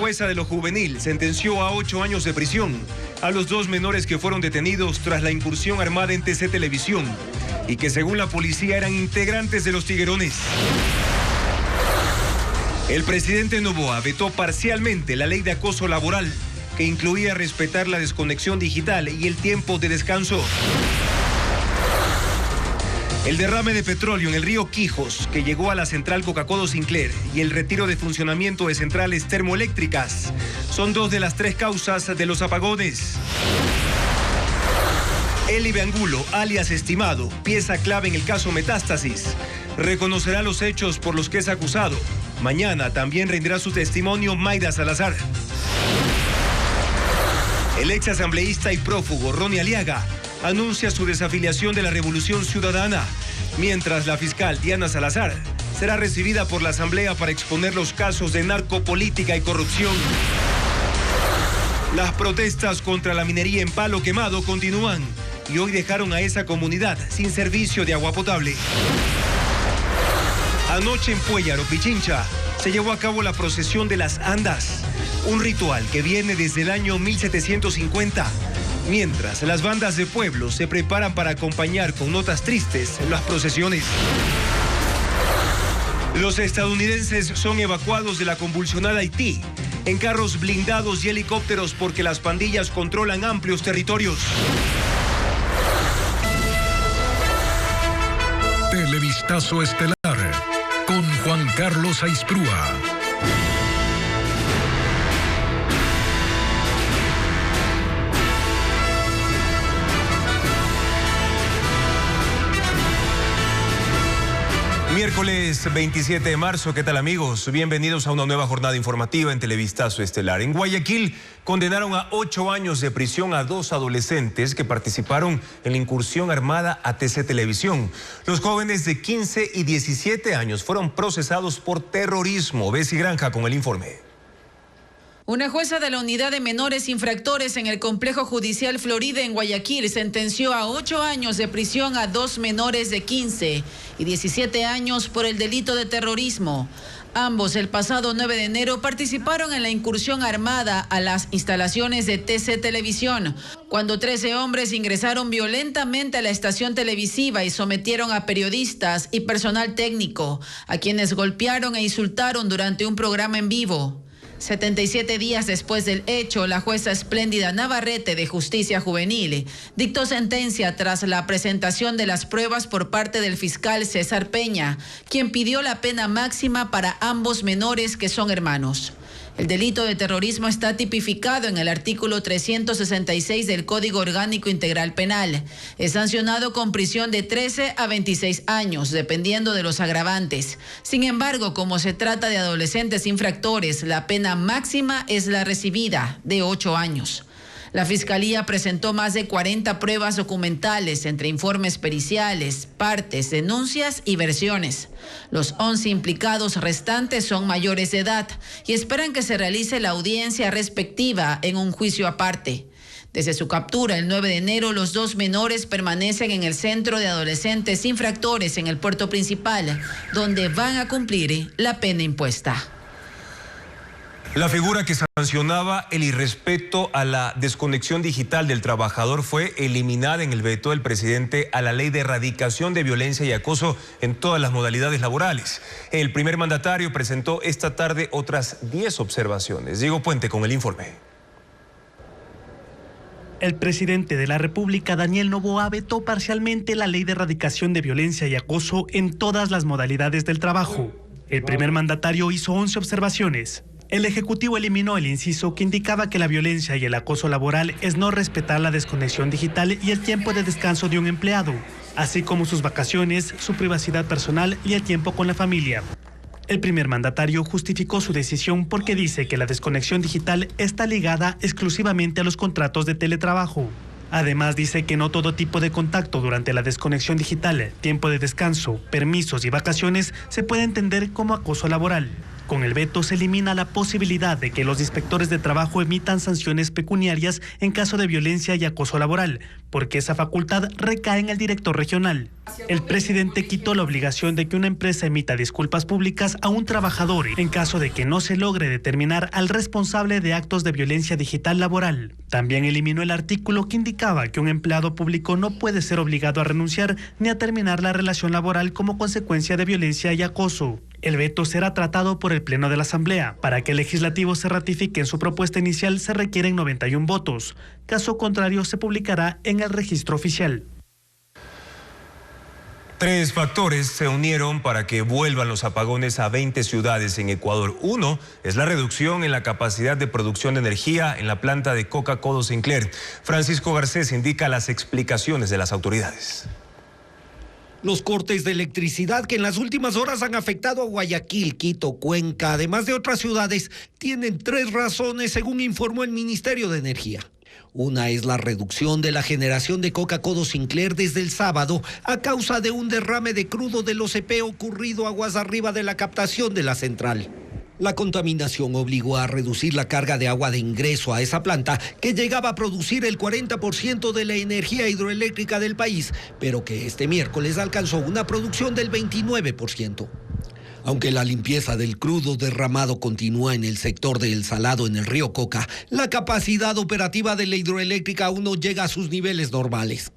jueza de lo juvenil sentenció a 8 años de prisión a los 2 menores que fueron detenidos tras la incursión armada en TC Televisión y que según la policía eran integrantes de los Tiguerones. El presidente Noboa vetó parcialmente la ley de acoso laboral que incluía respetar la desconexión digital y el tiempo de descanso. El derrame de petróleo en el río Quijos, que llegó a la central Coca-Cola Sinclair, y el retiro de funcionamiento de centrales termoeléctricas son 2 de las 3 causas de los apagones. Eli Angulo, alias Estimado, pieza clave en el caso Metástasis, reconocerá los hechos por los que es acusado. Mañana también rendirá su testimonio Mayra Salazar. El ex asambleísta y prófugo Ronnie Aliaga anuncia su desafiliación de la Revolución Ciudadana, mientras la fiscal Diana Salazar será recibida por la Asamblea para exponer los casos de narcopolítica y corrupción. Las protestas contra la minería en Palo Quemado continúan y hoy dejaron a esa comunidad sin servicio de agua potable. Anoche en Puéllaro, Pichincha, se llevó a cabo la procesión de las Andas, un ritual que viene desde el año 1750. Mientras las bandas de pueblo se preparan para acompañar con notas tristes en las procesiones. Los estadounidenses son evacuados de la convulsionada Haití en carros blindados y helicópteros porque las pandillas controlan amplios territorios. Televistazo estelar con Juan Carlos Aisprúa. Miércoles 27 de marzo, ¿qué tal amigos? Bienvenidos a una nueva jornada informativa en Televistazo Estelar. En Guayaquil condenaron a 8 años de prisión a 2 adolescentes que participaron en la incursión armada a TC Televisión. Los jóvenes de 15 y 17 años fueron procesados por terrorismo. Bessie Granja con el informe. Una jueza de la Unidad de Menores Infractores en el Complejo Judicial Florida en Guayaquil sentenció a 8 años de prisión a 2 menores de 15 y 17 años por el delito de terrorismo. Ambos el pasado 9 de enero participaron en la incursión armada a las instalaciones de TC Televisión, cuando 13 hombres ingresaron violentamente a la estación televisiva y sometieron a periodistas y personal técnico, a quienes golpearon e insultaron durante un programa en vivo. 77 días después del hecho, la jueza Espléndida Navarrete de Justicia Juvenil dictó sentencia tras la presentación de las pruebas por parte del fiscal César Peña, quien pidió la pena máxima para ambos menores que son hermanos. El delito de terrorismo está tipificado en el artículo 366 del Código Orgánico Integral Penal. Es sancionado con prisión de 13 a 26 años, dependiendo de los agravantes. Sin embargo, como se trata de adolescentes infractores, la pena máxima es la recibida, de 8 años. La Fiscalía presentó más de 40 pruebas documentales entre informes periciales, partes, denuncias y versiones. Los 11 implicados restantes son mayores de edad y esperan que se realice la audiencia respectiva en un juicio aparte. Desde su captura el 9 de enero, los 2 menores permanecen en el Centro de Adolescentes Infractores en el puerto principal, donde van a cumplir la pena impuesta. La figura que sancionaba el irrespeto a la desconexión digital del trabajador fue eliminada en el veto del presidente a la ley de erradicación de violencia y acoso en todas las modalidades laborales. El primer mandatario presentó esta tarde otras 10 observaciones. Diego Puente con el informe. El presidente de la República, Daniel Noboa, vetó parcialmente la ley de erradicación de violencia y acoso en todas las modalidades del trabajo. El primer mandatario hizo 11 observaciones. El Ejecutivo eliminó el inciso que indicaba que la violencia y el acoso laboral es no respetar la desconexión digital y el tiempo de descanso de un empleado, así como sus vacaciones, su privacidad personal y el tiempo con la familia. El primer mandatario justificó su decisión porque dice que la desconexión digital está ligada exclusivamente a los contratos de teletrabajo. Además dice que no todo tipo de contacto durante la desconexión digital, tiempo de descanso, permisos y vacaciones se puede entender como acoso laboral. Con el veto se elimina la posibilidad de que los inspectores de trabajo emitan sanciones pecuniarias en caso de violencia y acoso laboral, porque esa facultad recae en el director regional. El presidente quitó la obligación de que una empresa emita disculpas públicas a un trabajador en caso de que no se logre determinar al responsable de actos de violencia digital laboral. También eliminó el artículo que indicaba que un empleado público no puede ser obligado a renunciar ni a terminar la relación laboral como consecuencia de violencia y acoso. El veto será tratado por el Pleno de la Asamblea. Para que el legislativo se ratifique en su propuesta inicial se requieren 91 votos. Caso contrario se publicará en el registro oficial. 3 factores se unieron para que vuelvan los apagones a 20 ciudades en Ecuador. Uno es la reducción en la capacidad de producción de energía en la planta de Coca-Codo Sinclair. Francisco Garcés indica las explicaciones de las autoridades. Los cortes de electricidad que en las últimas horas han afectado a Guayaquil, Quito, Cuenca, además de otras ciudades, tienen 3 razones, según informó el Ministerio de Energía. Una es la reducción de la generación de Coca-Codo Sinclair desde el sábado a causa de un derrame de crudo del OCP ocurrido aguas arriba de la captación de la central. La contaminación obligó a reducir la carga de agua de ingreso a esa planta, que llegaba a producir el 40% de la energía hidroeléctrica del país, pero que este miércoles alcanzó una producción del 29%. Aunque la limpieza del crudo derramado continúa en el sector del Salado en el río Coca, la capacidad operativa de la hidroeléctrica aún no llega a sus niveles normales.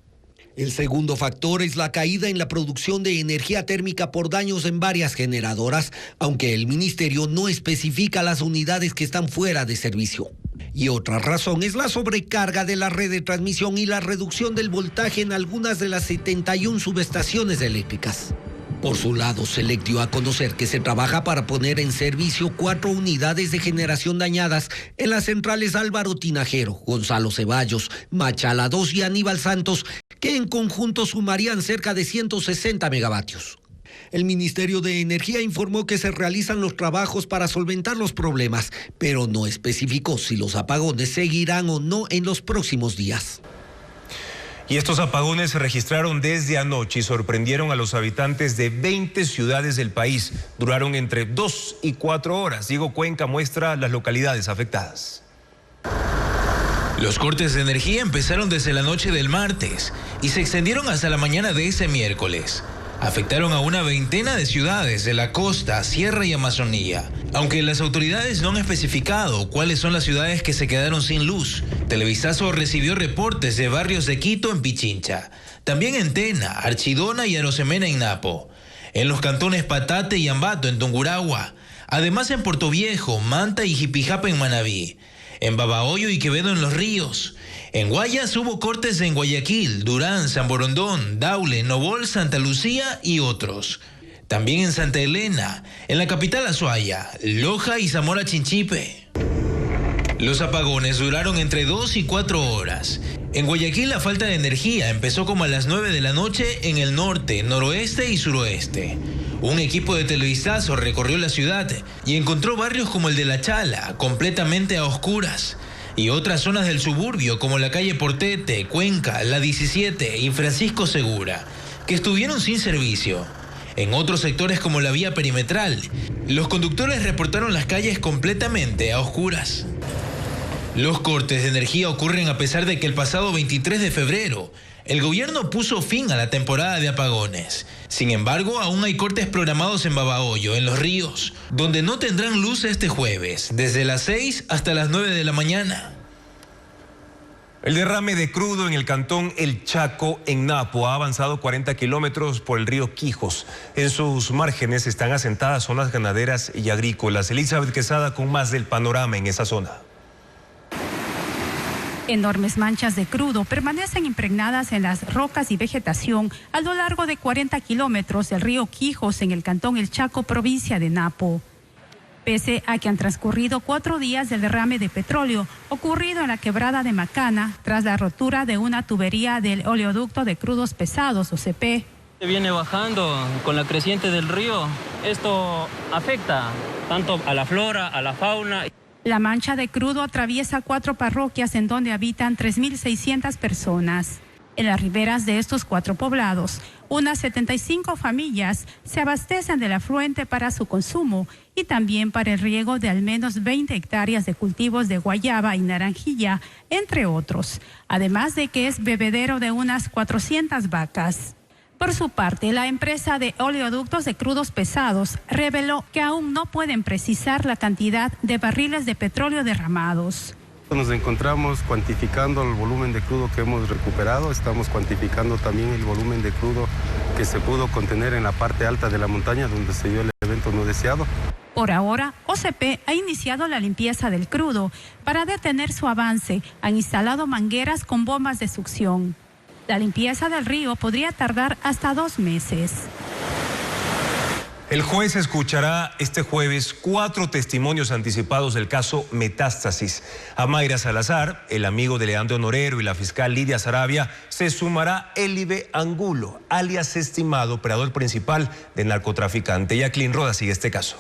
El segundo factor es la caída en la producción de energía térmica por daños en varias generadoras, aunque el ministerio no especifica las unidades que están fuera de servicio. Y otra razón es la sobrecarga de la red de transmisión y la reducción del voltaje en algunas de las 71 subestaciones eléctricas. Por su lado, Selec dio a conocer que se trabaja para poner en servicio 4 unidades de generación dañadas en las centrales Álvaro Tinajero, Gonzalo Ceballos, Machala 2 y Aníbal Santos, que en conjunto sumarían cerca de 160 megavatios. El Ministerio de Energía informó que se realizan los trabajos para solventar los problemas, pero no especificó si los apagones seguirán o no en los próximos días. Y estos apagones se registraron desde anoche y sorprendieron a los habitantes de 20 ciudades del país. Duraron entre 2 y 4 horas. Diego Cuenca muestra las localidades afectadas. Los cortes de energía empezaron desde la noche del martes y se extendieron hasta la mañana de ese miércoles. Afectaron a una veintena de ciudades de la costa, sierra y Amazonía. Aunque las autoridades no han especificado cuáles son las ciudades que se quedaron sin luz, Televistazo recibió reportes de barrios de Quito en Pichincha, también en Tena, Archidona y Arosemena en Napo, en los cantones Patate y Ambato en Tungurahua, además en Puerto Viejo, Manta y Jipijapa en Manabí, en Babahoyo y Quevedo en Los Ríos. En Guayas hubo cortes en Guayaquil, Durán, San Borondón, Daule, Novol, Santa Lucía y otros. También en Santa Elena, en la capital Azuaya, Loja y Zamora Chinchipe. Los apagones duraron entre 2 y 4 horas. En Guayaquil la falta de energía empezó como a las 9 de la noche en el norte, noroeste y suroeste. Un equipo de Televistazo recorrió la ciudad y encontró barrios como el de La Chala, completamente a oscuras, y otras zonas del suburbio como la calle Portete, Cuenca, la 17 y Francisco Segura, que estuvieron sin servicio. En otros sectores como la vía perimetral, los conductores reportaron las calles completamente a oscuras. Los cortes de energía ocurren a pesar de que el pasado 23 de febrero el gobierno puso fin a la temporada de apagones. Sin embargo, aún hay cortes programados en Babahoyo, en Los Ríos, donde no tendrán luz este jueves, desde las 6 hasta las 9 de la mañana. El derrame de crudo en el cantón El Chaco, en Napo, ha avanzado 40 kilómetros por el río Quijos. En sus márgenes están asentadas zonas ganaderas y agrícolas. Elizabeth Quesada con más del panorama en esa zona. Enormes manchas de crudo permanecen impregnadas en las rocas y vegetación a lo largo de 40 kilómetros del río Quijos en el cantón El Chaco, provincia de Napo. Pese a que han transcurrido 4 días del derrame de petróleo ocurrido en la quebrada de Macana tras la rotura de una tubería del oleoducto de crudos pesados, OCP. Viene bajando con la creciente del río. Esto afecta tanto a la flora, a la fauna. La mancha de crudo atraviesa 4 parroquias en donde habitan 3.600 personas. En las riberas de estos 4 poblados, unas 75 familias se abastecen del afluente para su consumo y también para el riego de al menos 20 hectáreas de cultivos de guayaba y naranjilla, entre otros, además de que es bebedero de unas 400 vacas. Por su parte, la empresa de oleoductos de crudos pesados reveló que aún no pueden precisar la cantidad de barriles de petróleo derramados. Nos encontramos cuantificando el volumen de crudo que hemos recuperado, estamos cuantificando también el volumen de crudo que se pudo contener en la parte alta de la montaña donde se dio el evento no deseado. Por ahora, OCP ha iniciado la limpieza del crudo. Para detener su avance, han instalado mangueras con bombas de succión. La limpieza del río podría tardar hasta 2 meses. El juez escuchará este jueves 4 testimonios anticipados del caso Metástasis. A Mayra Salazar, el amigo de Leandro Norero, y la fiscal Lidia Sarabia, se sumará Elibe Angulo, alias estimado operador principal del narcotraficante. Jacqueline Roda sigue este caso.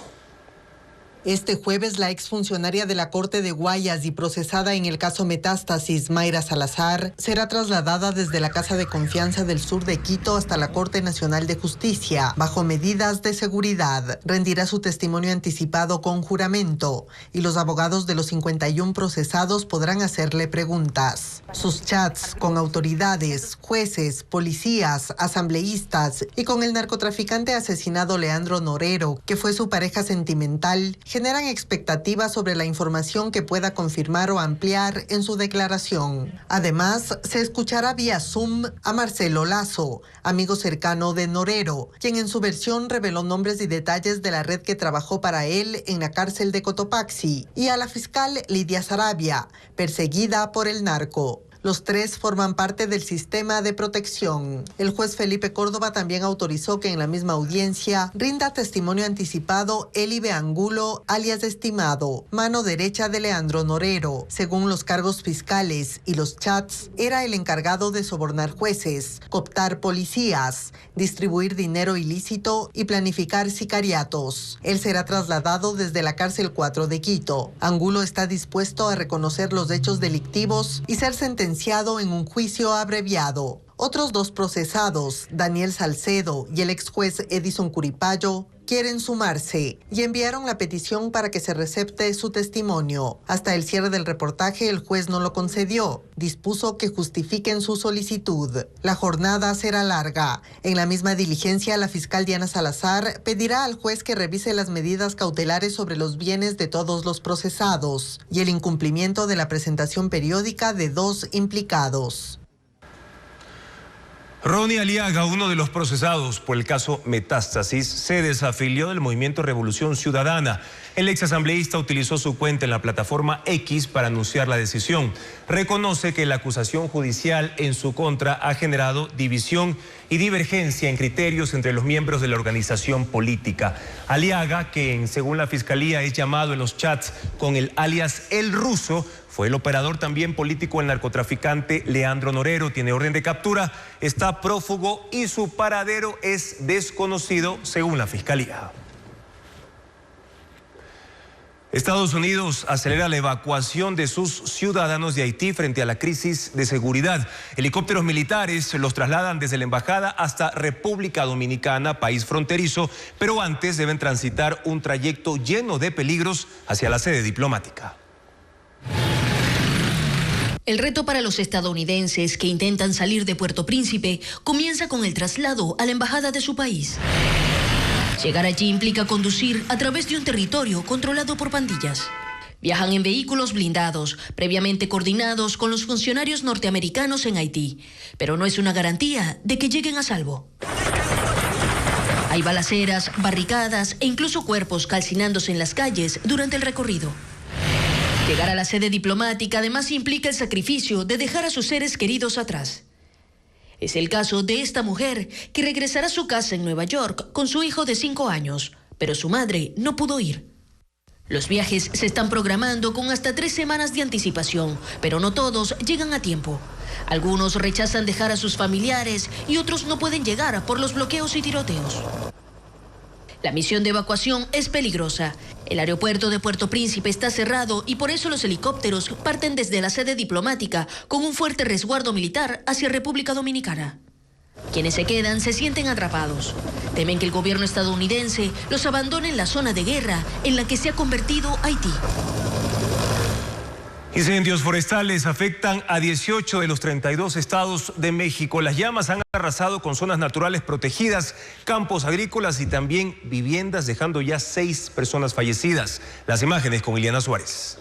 Este jueves, la exfuncionaria de la Corte de Guayas y procesada en el caso Metástasis, Mayra Salazar, será trasladada desde la Casa de Confianza del Sur de Quito hasta la Corte Nacional de Justicia, bajo medidas de seguridad. Rendirá su testimonio anticipado con juramento y los abogados de los 51 procesados podrán hacerle preguntas. Sus chats con autoridades, jueces, policías, asambleístas y con el narcotraficante asesinado Leandro Norero, que fue su pareja sentimental, generan expectativas sobre la información que pueda confirmar o ampliar en su declaración. Además, se escuchará vía Zoom a Marcelo Lazo, amigo cercano de Norero, quien en su versión reveló nombres y detalles de la red que trabajó para él en la cárcel de Cotopaxi, y a la fiscal Lidia Sarabia, perseguida por el narco. Los 3 forman parte del sistema de protección. El juez Felipe Córdoba también autorizó que en la misma audiencia rinda testimonio anticipado Elibe Angulo, alias estimado, mano derecha de Leandro Norero. Según los cargos fiscales y los chats, era el encargado de sobornar jueces, cooptar policías, distribuir dinero ilícito y planificar sicariatos. Él será trasladado desde la cárcel 4 de Quito. Angulo está dispuesto a reconocer los hechos delictivos y ser sentenciado en un juicio abreviado. Otros 2 procesados, Daniel Salcedo y el ex juez Edison Curipayo, quieren sumarse y enviaron la petición para que se recepte su testimonio. Hasta el cierre del reportaje, el juez no lo concedió. Dispuso que justifiquen su solicitud. La jornada será larga. En la misma diligencia, la fiscal Diana Salazar pedirá al juez que revise las medidas cautelares sobre los bienes de todos los procesados y el incumplimiento de la presentación periódica de 2 implicados. Ronnie Aliaga, uno de los procesados por el caso Metástasis, se desafilió del movimiento Revolución Ciudadana. El exasambleísta utilizó su cuenta en la plataforma X para anunciar la decisión. Reconoce que la acusación judicial en su contra ha generado división y divergencia en criterios entre los miembros de la organización política. Aliaga, que según la fiscalía es llamado en los chats con el alias El Ruso, fue el operador también político del narcotraficante Leandro Norero. Tiene orden de captura, está prófugo y su paradero es desconocido según la fiscalía. Estados Unidos acelera la evacuación de sus ciudadanos de Haití frente a la crisis de seguridad. Helicópteros militares los trasladan desde la embajada hasta República Dominicana, país fronterizo, pero antes deben transitar un trayecto lleno de peligros hacia la sede diplomática. El reto para los estadounidenses que intentan salir de Puerto Príncipe comienza con el traslado a la embajada de su país. Llegar allí implica conducir a través de un territorio controlado por pandillas. Viajan en vehículos blindados, previamente coordinados con los funcionarios norteamericanos en Haití, pero no es una garantía de que lleguen a salvo. Hay balaceras, barricadas e incluso cuerpos calcinándose en las calles durante el recorrido. Llegar a la sede diplomática además implica el sacrificio de dejar a sus seres queridos atrás. Es el caso de esta mujer que regresará a su casa en Nueva York con su hijo de 5 años, pero su madre no pudo ir. Los viajes se están programando con hasta 3 semanas de anticipación, pero no todos llegan a tiempo. Algunos rechazan dejar a sus familiares y otros no pueden llegar por los bloqueos y tiroteos. La misión de evacuación es peligrosa. El aeropuerto de Puerto Príncipe está cerrado y por eso los helicópteros parten desde la sede diplomática con un fuerte resguardo militar hacia República Dominicana. Quienes se quedan se sienten atrapados. Temen que el gobierno estadounidense los abandone en la zona de guerra en la que se ha convertido Haití. Incendios forestales afectan a 18 de los 32 estados de México. Las llamas han arrasado con zonas naturales protegidas, campos agrícolas y también viviendas, dejando ya 6 personas fallecidas. Las imágenes con Ileana Suárez.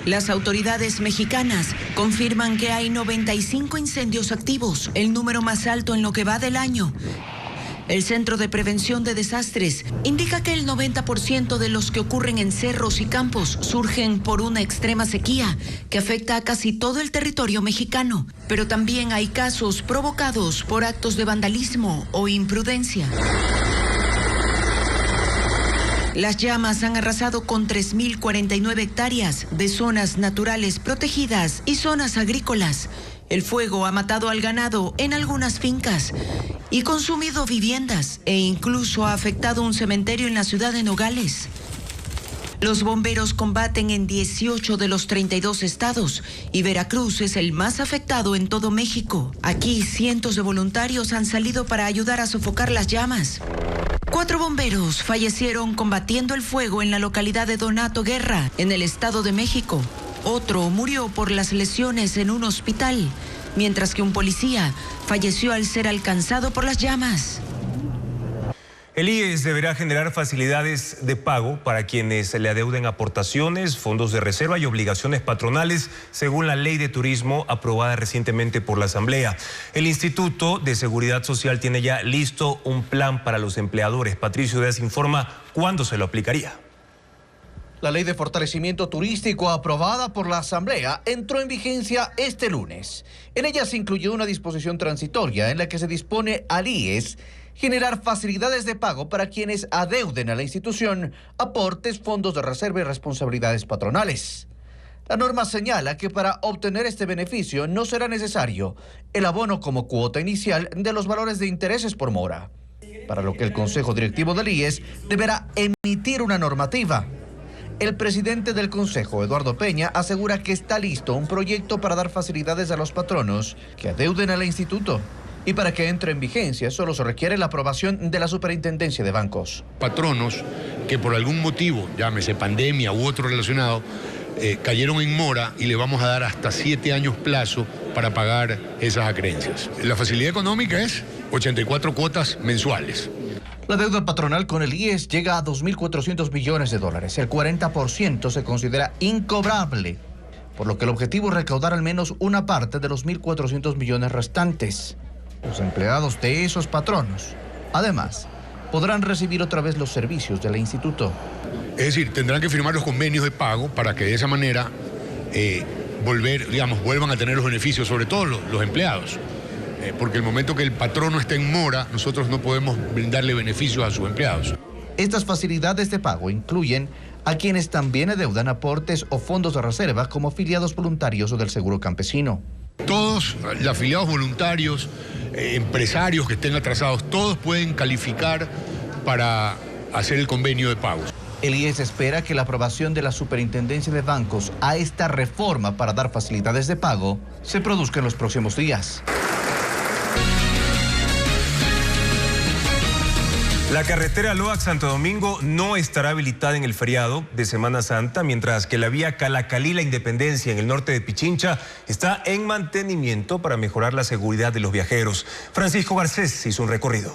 Las autoridades mexicanas confirman que hay 95 incendios activos, el número más alto en lo que va del año. El Centro de Prevención de Desastres indica que el 90% de los que ocurren en cerros y campos surgen por una extrema sequía que afecta a casi todo el territorio mexicano. Pero también hay casos provocados por actos de vandalismo o imprudencia. Las llamas han arrasado con 3.049 hectáreas de zonas naturales protegidas y zonas agrícolas. El fuego ha matado al ganado en algunas fincas y consumido viviendas e incluso ha afectado un cementerio en la ciudad de Nogales. Los bomberos combaten en 18 de los 32 estados y Veracruz es el más afectado en todo México. Aquí cientos de voluntarios han salido para ayudar a sofocar las llamas. 4 bomberos fallecieron combatiendo el fuego en la localidad de Donato Guerra, en el Estado de México. Otro murió por las lesiones en un hospital, mientras que un policía falleció al ser alcanzado por las llamas. El IES deberá generar facilidades de pago para quienes le adeuden aportaciones, fondos de reserva y obligaciones patronales, según la Ley de Turismo aprobada recientemente por la Asamblea. El Instituto de Seguridad Social tiene ya listo un plan para los empleadores. Patricio Díaz informa cuándo se lo aplicaría. La Ley de Fortalecimiento Turístico aprobada por la Asamblea entró en vigencia este lunes. En ella se incluyó una disposición transitoria en la que se dispone al IES generar facilidades de pago para quienes adeuden a la institución aportes, fondos de reserva y responsabilidades patronales. La norma señala que para obtener este beneficio no será necesario el abono como cuota inicial de los valores de intereses por mora, para lo que el Consejo Directivo del IES deberá emitir una normativa. El presidente del Consejo, Eduardo Peña, asegura que está listo un proyecto para dar facilidades a los patronos que adeuden al instituto. Y para que entre en vigencia solo se requiere la aprobación de la Superintendencia de Bancos. Patronos que por algún motivo, llámese pandemia u otro relacionado, cayeron en mora y le vamos a dar hasta 7 años plazo para pagar esas acreencias. La facilidad económica es 84 cuotas mensuales. La deuda patronal con el IES llega a 2.400 millones de dólares. El 40% se considera incobrable, por lo que el objetivo es recaudar al menos una parte de los 1.400 millones restantes. Los empleados de esos patronos, además, podrán recibir otra vez los servicios del instituto. Es decir, tendrán que firmar los convenios de pago para que de esa manera vuelvan a tener los beneficios, sobre todo los empleados. Porque el momento que el patrono esté en mora, nosotros no podemos brindarle beneficios a sus empleados. Estas facilidades de pago incluyen a quienes también adeudan aportes o fondos de reserva como afiliados voluntarios o del Seguro Campesino. Todos los afiliados voluntarios, empresarios que estén atrasados, todos pueden calificar para hacer el convenio de pagos. El IES espera que la aprobación de la Superintendencia de Bancos a esta reforma para dar facilidades de pago se produzca en los próximos días. La carretera Loax-Santo Domingo no estará habilitada en el feriado de Semana Santa, mientras que la vía Calacalí-La Independencia en el norte de Pichincha está en mantenimiento para mejorar la seguridad de los viajeros. Francisco Garcés hizo un recorrido.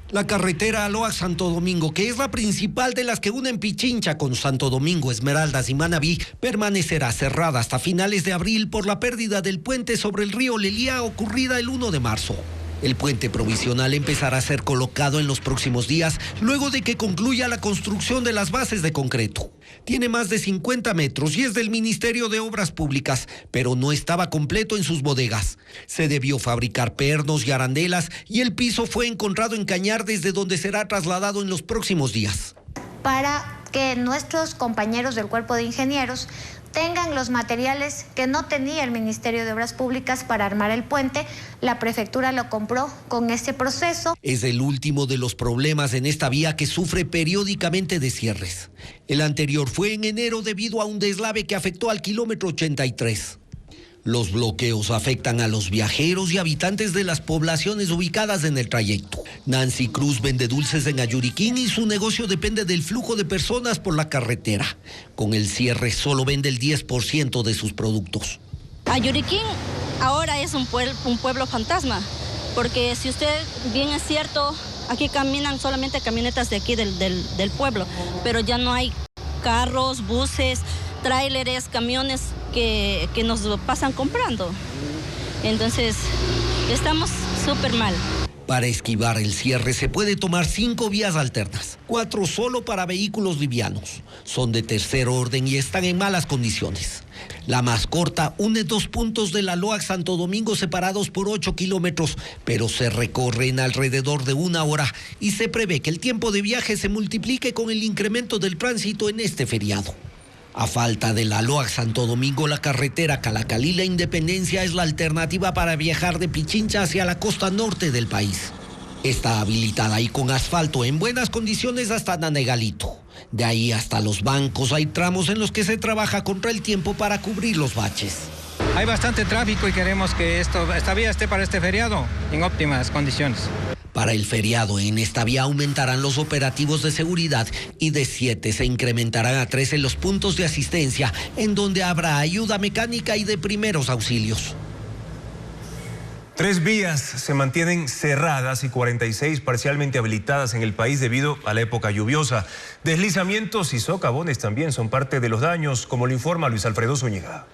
La carretera Loax-Santo Domingo, que es la principal de las que unen Pichincha con Santo Domingo, Esmeraldas y Manabí, permanecerá cerrada hasta finales de abril por la pérdida del puente sobre el río Lelía ocurrida el 1 de marzo. El puente provisional empezará a ser colocado en los próximos días, luego de que concluya la construcción de las bases de concreto. Tiene más de 50 metros y es del Ministerio de Obras Públicas, pero no estaba completo en sus bodegas. Se debió fabricar pernos y arandelas y el piso fue encontrado en Cañar, desde donde será trasladado en los próximos días. Para que nuestros compañeros del Cuerpo de Ingenieros tengan los materiales que no tenía el Ministerio de Obras Públicas para armar el puente. La prefectura lo compró con este proceso. Es el último de los problemas en esta vía que sufre periódicamente de cierres. El anterior fue en enero debido a un deslave que afectó al kilómetro 83. Los bloqueos afectan a los viajeros y habitantes de las poblaciones ubicadas en el trayecto. Nancy Cruz vende dulces en Ayuriquín y su negocio depende del flujo de personas por la carretera. Con el cierre solo vende el 10% de sus productos. Ayuriquín ahora es un pueblo fantasma, porque si usted bien es cierto, aquí caminan solamente camionetas de aquí del pueblo, pero ya no hay carros, buses, tráileres, camiones que nos pasan comprando. Entonces, estamos súper mal. Para esquivar el cierre se puede tomar 5 vías alternas, 4 solo para vehículos livianos. Son de tercer orden y están en malas condiciones. La más corta une 2 puntos de la LOAC Santo Domingo separados por 8 kilómetros, pero se recorre en alrededor de 1 hora y se prevé que el tiempo de viaje se multiplique con el incremento del tránsito en este feriado. A falta de la LOAC Santo Domingo, la carretera Calacalí-La Independencia es la alternativa para viajar de Pichincha hacia la costa norte del país. Está habilitada y con asfalto en buenas condiciones hasta Nanegalito. De ahí hasta Los Bancos hay tramos en los que se trabaja contra el tiempo para cubrir los baches. Hay bastante tráfico y queremos que esta vía esté para este feriado en óptimas condiciones. Para el feriado en esta vía aumentarán los operativos de seguridad y de 7 se incrementarán a 13 los puntos de asistencia, en donde habrá ayuda mecánica y de primeros auxilios. 3 vías se mantienen cerradas y 46 parcialmente habilitadas en el país debido a la época lluviosa. Deslizamientos y socavones también son parte de los daños, como lo informa Luis Alfredo Zúñiga.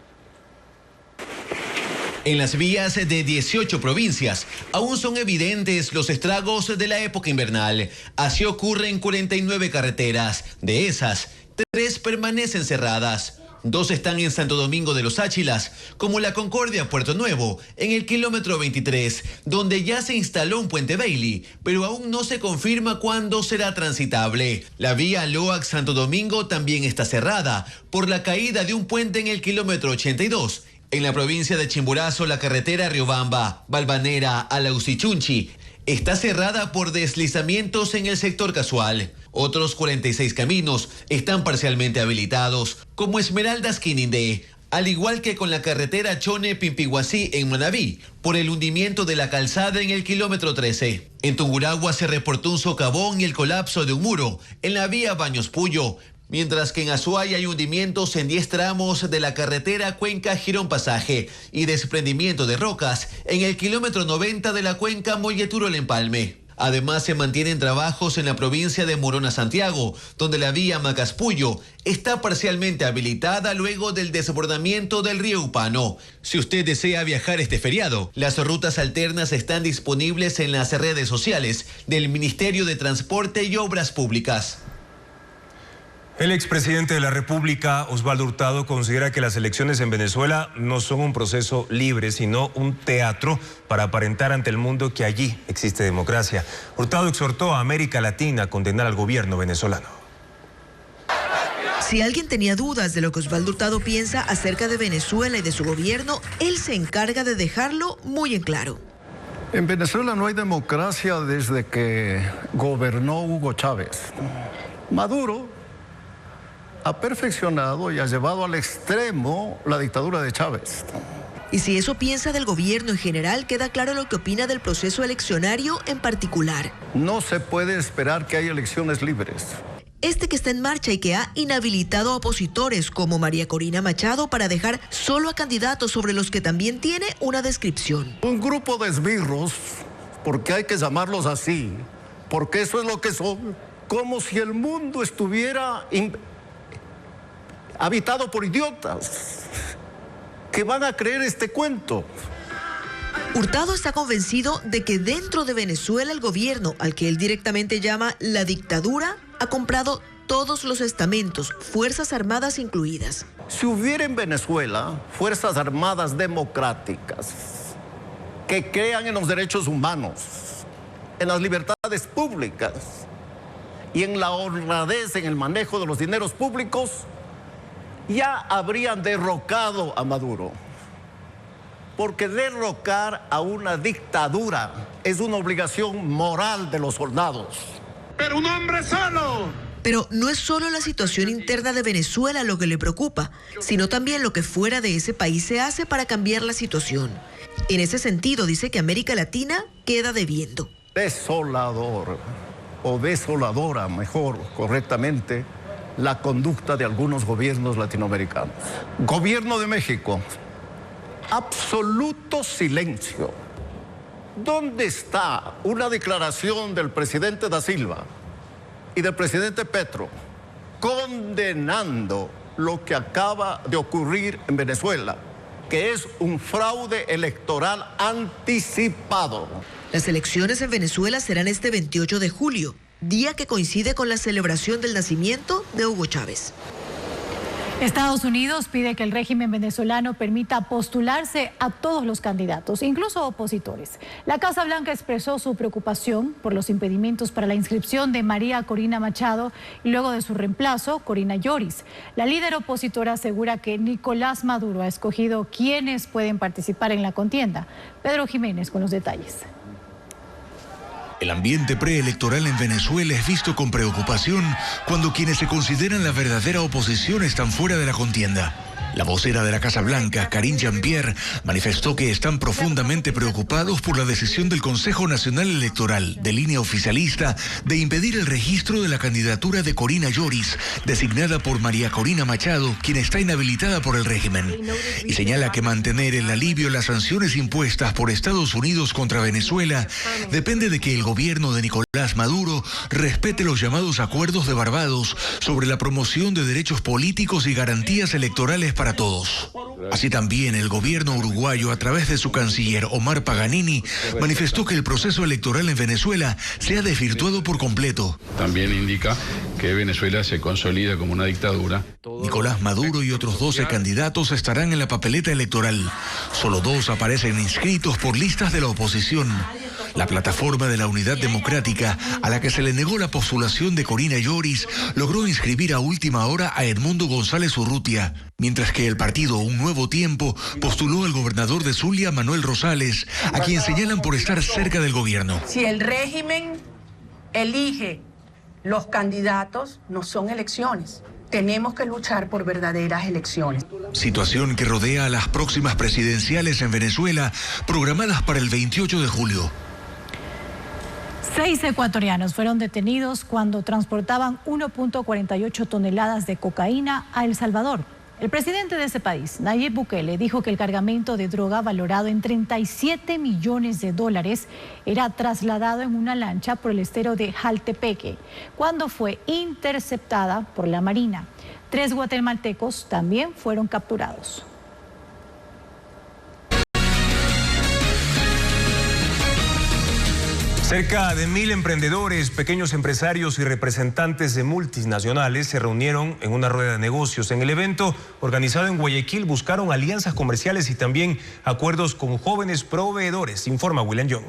En las vías de 18 provincias aún son evidentes los estragos de la época invernal. Así ocurre en 49 carreteras. De esas, 3 permanecen cerradas. 2 están en Santo Domingo de los Áchilas, como la Concordia Puerto Nuevo, en el kilómetro 23, donde ya se instaló un puente Bailey, pero aún no se confirma cuándo será transitable. La vía LOAC Santo Domingo también está cerrada por la caída de un puente en el kilómetro 82. En la provincia de Chimborazo, la carretera Riobamba, Balvanera, Alausichunchi está cerrada por deslizamientos en el sector casual. Otros 46 caminos están parcialmente habilitados, como Esmeraldas Quinindé, al igual que con la carretera Chone-Pimpiguasí en Manaví, por el hundimiento de la calzada en el kilómetro 13. En Tungurahua se reportó un socavón y el colapso de un muro en la vía Baños Puyo, mientras que en Azuay hay hundimientos en 10 tramos de la carretera Cuenca-Girón Pasaje y desprendimiento de rocas en el kilómetro 90 de la cuenca Molleturo-Lempalme. Además, se mantienen trabajos en la provincia de Morona-Santiago, donde la vía Macaspuyo está parcialmente habilitada luego del desbordamiento del río Upano. Si usted desea viajar este feriado, las rutas alternas están disponibles en las redes sociales del Ministerio de Transporte y Obras Públicas. El expresidente de la República, Osvaldo Hurtado, considera que las elecciones en Venezuela no son un proceso libre, sino un teatro para aparentar ante el mundo que allí existe democracia. Hurtado exhortó a América Latina a condenar al gobierno venezolano. Si alguien tenía dudas de lo que Osvaldo Hurtado piensa acerca de Venezuela y de su gobierno, él se encarga de dejarlo muy en claro. En Venezuela no hay democracia desde que gobernó Hugo Chávez. Maduro ha perfeccionado y ha llevado al extremo la dictadura de Chávez. Y si eso piensa del gobierno en general, queda claro lo que opina del proceso eleccionario en particular. No se puede esperar que haya elecciones libres. Este que está en marcha y que ha inhabilitado a opositores como María Corina Machado para dejar solo a candidatos sobre los que también tiene una descripción. Un grupo de esbirros, porque hay que llamarlos así, porque eso es lo que son, como si el mundo estuviera habitado por idiotas que van a creer este cuento. Hurtado está convencido de que dentro de Venezuela el gobierno, al que él directamente llama la dictadura, ha comprado todos los estamentos, Fuerzas Armadas incluidas. Si hubiera en Venezuela Fuerzas Armadas democráticas que crean en los derechos humanos, en las libertades públicas y en la honradez en el manejo de los dineros públicos, ya habrían derrocado a Maduro. Porque derrocar a una dictadura es una obligación moral de los soldados. Pero un hombre solo. Pero no es solo la situación interna de Venezuela lo que le preocupa, sino también lo que fuera de ese país se hace para cambiar la situación. En ese sentido, dice que América Latina queda debiendo. Desolador, o desoladora, mejor, correctamente, la conducta de algunos gobiernos latinoamericanos. Gobierno de México, absoluto silencio. ¿Dónde está una declaración del presidente Da Silva y del presidente Petro condenando lo que acaba de ocurrir en Venezuela, que es un fraude electoral anticipado? Las elecciones en Venezuela serán este 28 de julio, día que coincide con la celebración del nacimiento de Hugo Chávez. Estados Unidos pide que el régimen venezolano permita postularse a todos los candidatos, incluso opositores. La Casa Blanca expresó su preocupación por los impedimentos para la inscripción de María Corina Machado y luego de su reemplazo, Corina Lloris. La líder opositora asegura que Nicolás Maduro ha escogido quienes pueden participar en la contienda. Pedro Jiménez con los detalles. El ambiente preelectoral en Venezuela es visto con preocupación cuando quienes se consideran la verdadera oposición están fuera de la contienda. La vocera de la Casa Blanca, Karine Jean-Pierre, manifestó que están profundamente preocupados por la decisión del Consejo Nacional Electoral, de línea oficialista, de impedir el registro de la candidatura de Corina Lloris, designada por María Corina Machado, quien está inhabilitada por el régimen. Y señala que mantener el alivio a las sanciones impuestas por Estados Unidos contra Venezuela depende de que el gobierno de Nicolás Maduro respete los llamados acuerdos de Barbados sobre la promoción de derechos políticos y garantías electorales para todos. Así también el gobierno uruguayo, a través de su canciller Omar Paganini, manifestó que el proceso electoral en Venezuela se ha desvirtuado por completo. También indica que Venezuela se consolida como una dictadura. Nicolás Maduro y otros 12 candidatos estarán en la papeleta electoral. Solo 2 aparecen inscritos por listas de la oposición. La plataforma de la Unidad Democrática, a la que se le negó la postulación de Corina Lloris, logró inscribir a última hora a Edmundo González Urrutia, mientras que el partido Un Nuevo Tiempo postuló al gobernador de Zulia, Manuel Rosales, a quien señalan por estar cerca del gobierno. Si el régimen elige los candidatos, no son elecciones. Tenemos que luchar por verdaderas elecciones. Situación que rodea a las próximas presidenciales en Venezuela, programadas para el 28 de julio. 6 ecuatorianos fueron detenidos cuando transportaban 1.48 toneladas de cocaína a El Salvador. El presidente de ese país, Nayib Bukele, dijo que el cargamento de droga valorado en $37 millones era trasladado en una lancha por el estero de Jaltepeque, cuando fue interceptada por la Marina. 3 guatemaltecos también fueron capturados. Cerca de 1000 emprendedores, pequeños empresarios y representantes de multinacionales se reunieron en una rueda de negocios. En el evento organizado en Guayaquil buscaron alianzas comerciales y también acuerdos con jóvenes proveedores, informa William Young.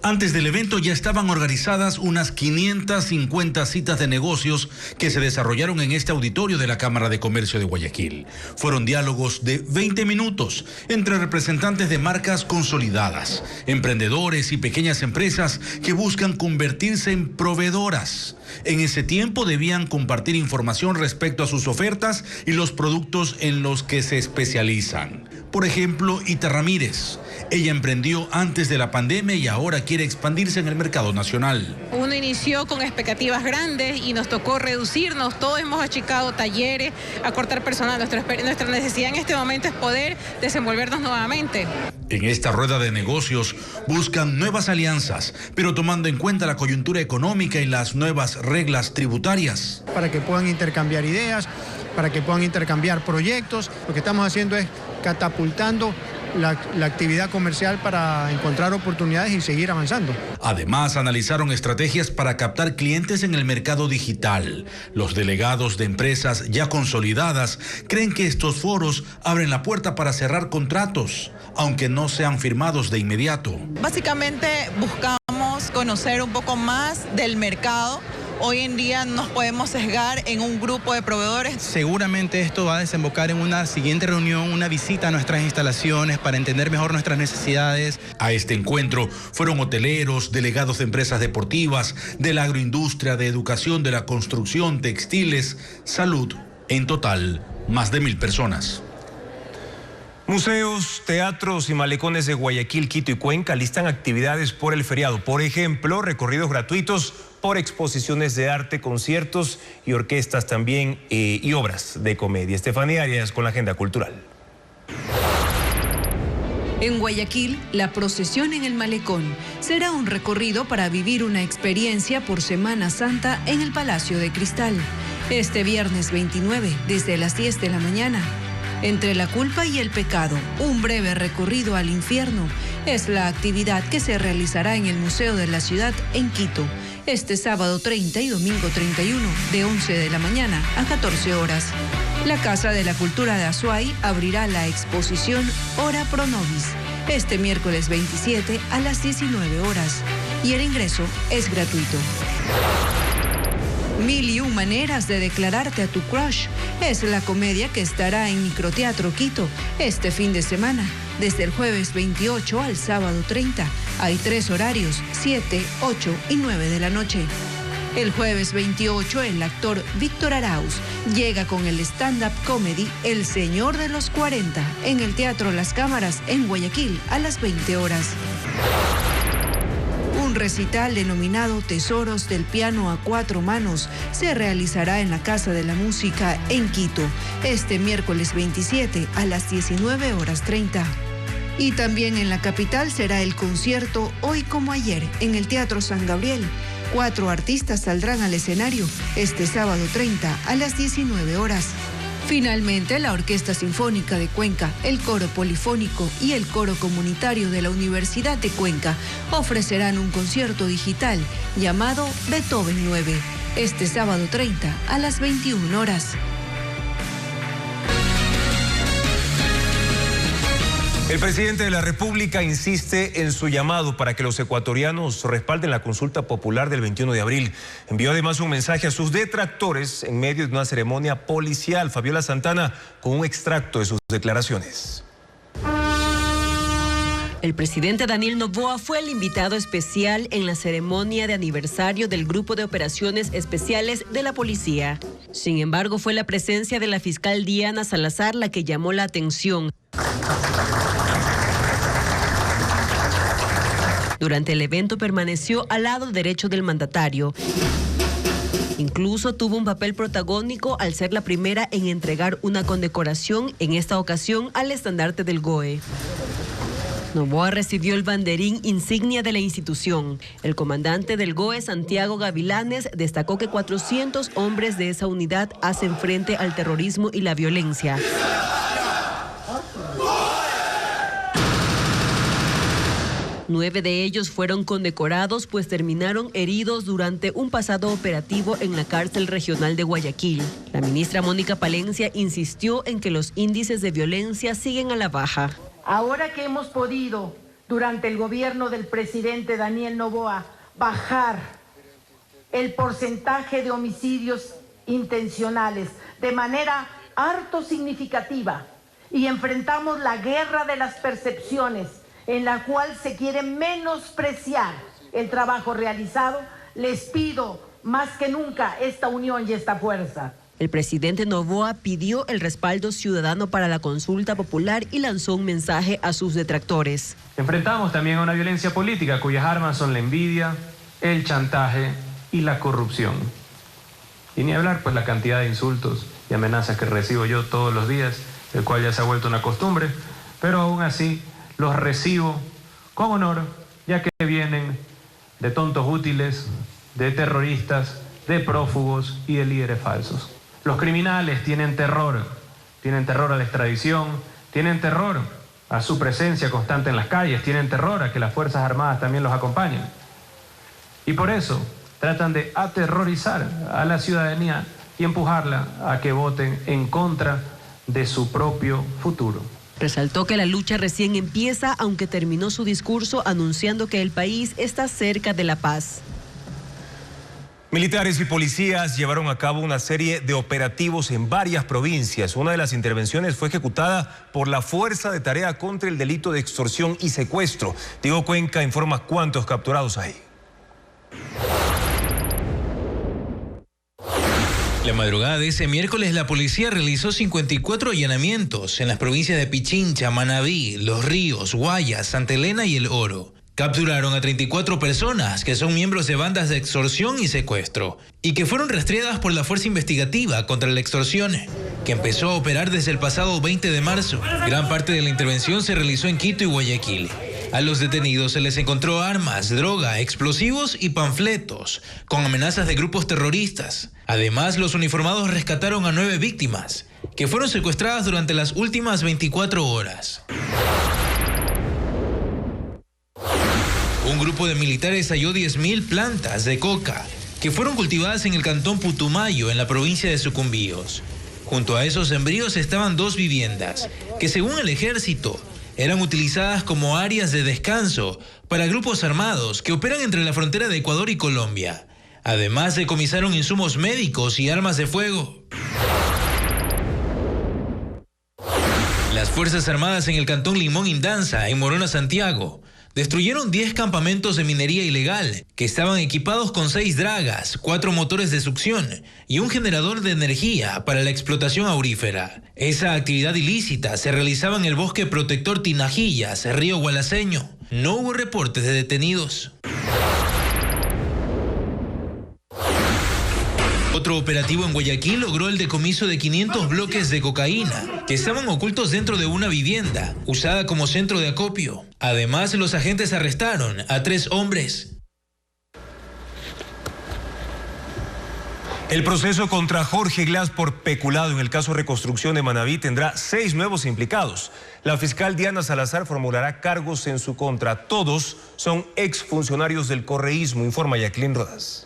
Antes del evento ya estaban organizadas unas 550 citas de negocios que se desarrollaron en este auditorio de la Cámara de Comercio de Guayaquil. Fueron diálogos de 20 minutos entre representantes de marcas consolidadas, emprendedores y pequeñas empresas que buscan convertirse en proveedoras. En ese tiempo debían compartir información respecto a sus ofertas y los productos en los que se especializan. Por ejemplo, Ita Ramírez. Ella emprendió antes de la pandemia y ahora quiere expandirse en el mercado nacional. Uno inició con expectativas grandes y nos tocó reducirnos. Todos hemos achicado talleres, acortar personal. Nuestra necesidad en este momento es poder desenvolvernos nuevamente. En esta rueda de negocios buscan nuevas alianzas, pero tomando en cuenta la coyuntura económica y las nuevas reglas tributarias. Para que puedan intercambiar ideas, para que puedan intercambiar proyectos. Lo que estamos haciendo es catapultando la actividad comercial para encontrar oportunidades y seguir avanzando. Además, analizaron estrategias para captar clientes en el mercado digital. Los delegados de empresas ya consolidadas creen que estos foros abren la puerta para cerrar contratos, aunque no sean firmados de inmediato. Básicamente buscamos conocer un poco más del mercado, Hoy en día no nos podemos sesgar en un grupo de proveedores. Seguramente esto va a desembocar en una siguiente reunión, una visita a nuestras instalaciones para entender mejor nuestras necesidades. A este encuentro fueron hoteleros, delegados de empresas deportivas, de la agroindustria, de educación, de la construcción, textiles, salud. En total, más de 1,000 personas. Museos, teatros y malecones de Guayaquil, Quito y Cuenca listan actividades por el feriado. Por ejemplo, recorridos gratuitos por exposiciones de arte, conciertos y orquestas también y obras de comedia. Estefanía Arias con la agenda cultural. En Guayaquil, la procesión en el malecón será un recorrido para vivir una experiencia por Semana Santa en el Palacio de Cristal. Este viernes 29, desde las 10 de la mañana. Entre la culpa y el pecado, un breve recorrido al infierno es la actividad que se realizará en el Museo de la Ciudad en Quito, este sábado 30 y domingo 31, de 11 de la mañana a 14 horas. La Casa de la Cultura de Azuay abrirá la exposición Ora Pro Nobis, este miércoles 27 a las 19 horas, y el ingreso es gratuito. 1001 maneras de declararte a tu crush es la comedia que estará en Microteatro Quito este fin de semana, desde el jueves 28 al sábado 30. Hay 3 horarios, 7, 8 y 9 de la noche. El jueves 28, el actor Víctor Arauz llega con el stand-up comedy El Señor de los 40 en el Teatro Las Cámaras en Guayaquil a las 20 horas. Un recital denominado Tesoros del Piano a 4 Manos se realizará en la Casa de la Música en Quito este miércoles 27 a las 19:30. Y también en la capital será el concierto Hoy como Ayer en el Teatro San Gabriel. 4 artistas saldrán al escenario este sábado 30 a las 19 horas. Finalmente, la Orquesta Sinfónica de Cuenca, el Coro Polifónico y el Coro Comunitario de la Universidad de Cuenca ofrecerán un concierto digital llamado Beethoven 9, este sábado 30 a las 21 horas. El presidente de la República insiste en su llamado para que los ecuatorianos respalden la consulta popular del 21 de abril. Envió además un mensaje a sus detractores en medio de una ceremonia policial. Fabiola Santana con un extracto de sus declaraciones. El presidente Daniel Noboa fue el invitado especial en la ceremonia de aniversario del Grupo de Operaciones Especiales de la Policía. Sin embargo, fue la presencia de la fiscal Diana Salazar la que llamó la atención. Durante el evento permaneció al lado derecho del mandatario. Incluso tuvo un papel protagónico al ser la primera en entregar una condecoración, en esta ocasión al estandarte del GOE. Noboa recibió el banderín insignia de la institución. El comandante del GOE, Santiago Gavilanes, destacó que 400 hombres de esa unidad hacen frente al terrorismo y la violencia. Nueve de ellos fueron condecorados, pues terminaron heridos durante un pasado operativo en la cárcel regional de Guayaquil. La ministra Mónica Palencia insistió en que los índices de violencia siguen a la baja. Ahora que hemos podido, durante el gobierno del presidente Daniel Noboa, bajar el porcentaje de homicidios intencionales de manera harto significativa y enfrentamos la guerra de las percepciones, en la cual se quiere menospreciar el trabajo realizado, les pido más que nunca esta unión y esta fuerza. El presidente Noboa pidió el respaldo ciudadano para la consulta popular y lanzó un mensaje a sus detractores. Enfrentamos también a una violencia política cuyas armas son la envidia, el chantaje y la corrupción. Y ni hablar pues la cantidad de insultos y amenazas que recibo yo todos los días, el cual ya se ha vuelto una costumbre, pero aún así los recibo con honor, ya que vienen de tontos útiles, de terroristas, de prófugos y de líderes falsos. Los criminales tienen terror a la extradición, tienen terror a su presencia constante en las calles, tienen terror a que las Fuerzas Armadas también los acompañen. Y por eso tratan de aterrorizar a la ciudadanía y empujarla a que voten en contra de su propio futuro. Resaltó que la lucha recién empieza, aunque terminó su discurso anunciando que el país está cerca de la paz. Militares y policías llevaron a cabo una serie de operativos en varias provincias. Una de las intervenciones fue ejecutada por la Fuerza de Tarea contra el Delito de Extorsión y Secuestro. Diego Cuenca informa cuántos capturados hay. La madrugada de ese miércoles, la policía realizó 54 allanamientos en las provincias de Pichincha, Manabí, Los Ríos, Guayas, Santa Elena y El Oro. Capturaron a 34 personas que son miembros de bandas de extorsión y secuestro y que fueron rastreadas por la Fuerza Investigativa contra la Extorsión, que empezó a operar desde el pasado 20 de marzo. Gran parte de la intervención se realizó en Quito y Guayaquil. A los detenidos se les encontró armas, droga, explosivos y panfletos con amenazas de grupos terroristas. Además, los uniformados rescataron a 9 víctimas que fueron secuestradas durante las últimas 24 horas. Un grupo de militares halló 10.000 plantas de coca que fueron cultivadas en el cantón Putumayo, en la provincia de Sucumbíos. Junto a esos sembríos estaban 2 viviendas que, según el ejército, eran utilizadas como áreas de descanso para grupos armados que operan entre la frontera de Ecuador y Colombia. Además, decomisaron insumos médicos y armas de fuego. Las Fuerzas Armadas en el cantón Limón Indanza, en Morona, Santiago, destruyeron 10 campamentos de minería ilegal que estaban equipados con 6 dragas, 4 motores de succión y un generador de energía para la explotación aurífera. Esa actividad ilícita se realizaba en el bosque protector Tinajillas, Río Gualaceño. No hubo reportes de detenidos. Otro operativo en Guayaquil logró el decomiso de 500 bloques de cocaína que estaban ocultos dentro de una vivienda usada como centro de acopio. Además, los agentes arrestaron a 3 hombres. El proceso contra Jorge Glass por peculado en el caso Reconstrucción de Manabí tendrá 6 nuevos implicados. La fiscal Diana Salazar formulará cargos en su contra. Todos son exfuncionarios del correísmo, informa Jacqueline Rodas.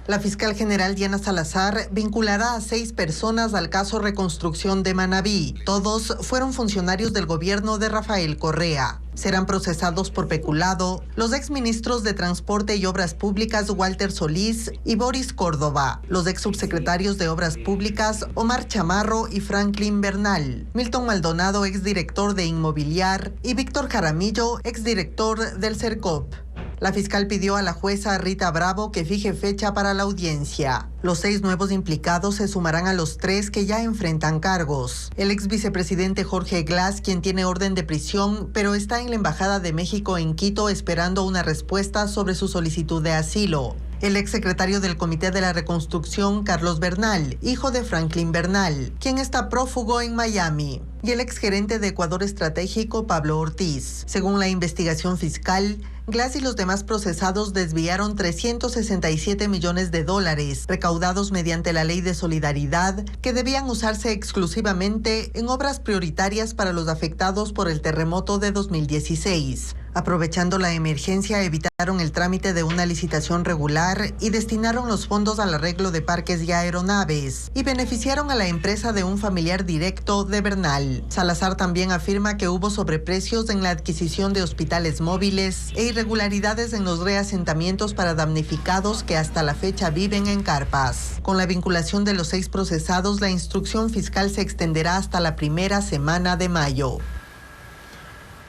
La fiscal general Diana Salazar vinculará a 6 personas al caso Reconstrucción de Manabí. Todos fueron funcionarios del gobierno de Rafael Correa. Serán procesados por peculado los exministros de Transporte y Obras Públicas Walter Solís y Boris Córdoba, los exsubsecretarios de Obras Públicas Omar Chamarro y Franklin Bernal, Milton Maldonado, exdirector de Inmobiliar, y Víctor Jaramillo, exdirector del CERCOP. La fiscal pidió a la jueza Rita Bravo que fije fecha para la audiencia. Los 6 nuevos implicados se sumarán a los 3 que ya enfrentan cargos. El ex vicepresidente Jorge Glass, quien tiene orden de prisión, pero está en la Embajada de México en Quito esperando una respuesta sobre su solicitud de asilo. El exsecretario del Comité de la Reconstrucción, Carlos Bernal, hijo de Franklin Bernal, quien está prófugo en Miami, y el exgerente de Ecuador Estratégico, Pablo Ortiz. Según la investigación fiscal, Glass y los demás procesados desviaron $367 millones recaudados mediante la Ley de Solidaridad, que debían usarse exclusivamente en obras prioritarias para los afectados por el terremoto de 2016. Aprovechando la emergencia, evitaron el trámite de una licitación regular y destinaron los fondos al arreglo de parques y aeronaves, y beneficiaron a la empresa de un familiar directo de Bernal. Salazar también afirma que hubo sobreprecios en la adquisición de hospitales móviles e irregularidades en los reasentamientos para damnificados que hasta la fecha viven en carpas. Con la vinculación de los 6 procesados, la instrucción fiscal se extenderá hasta la primera semana de mayo.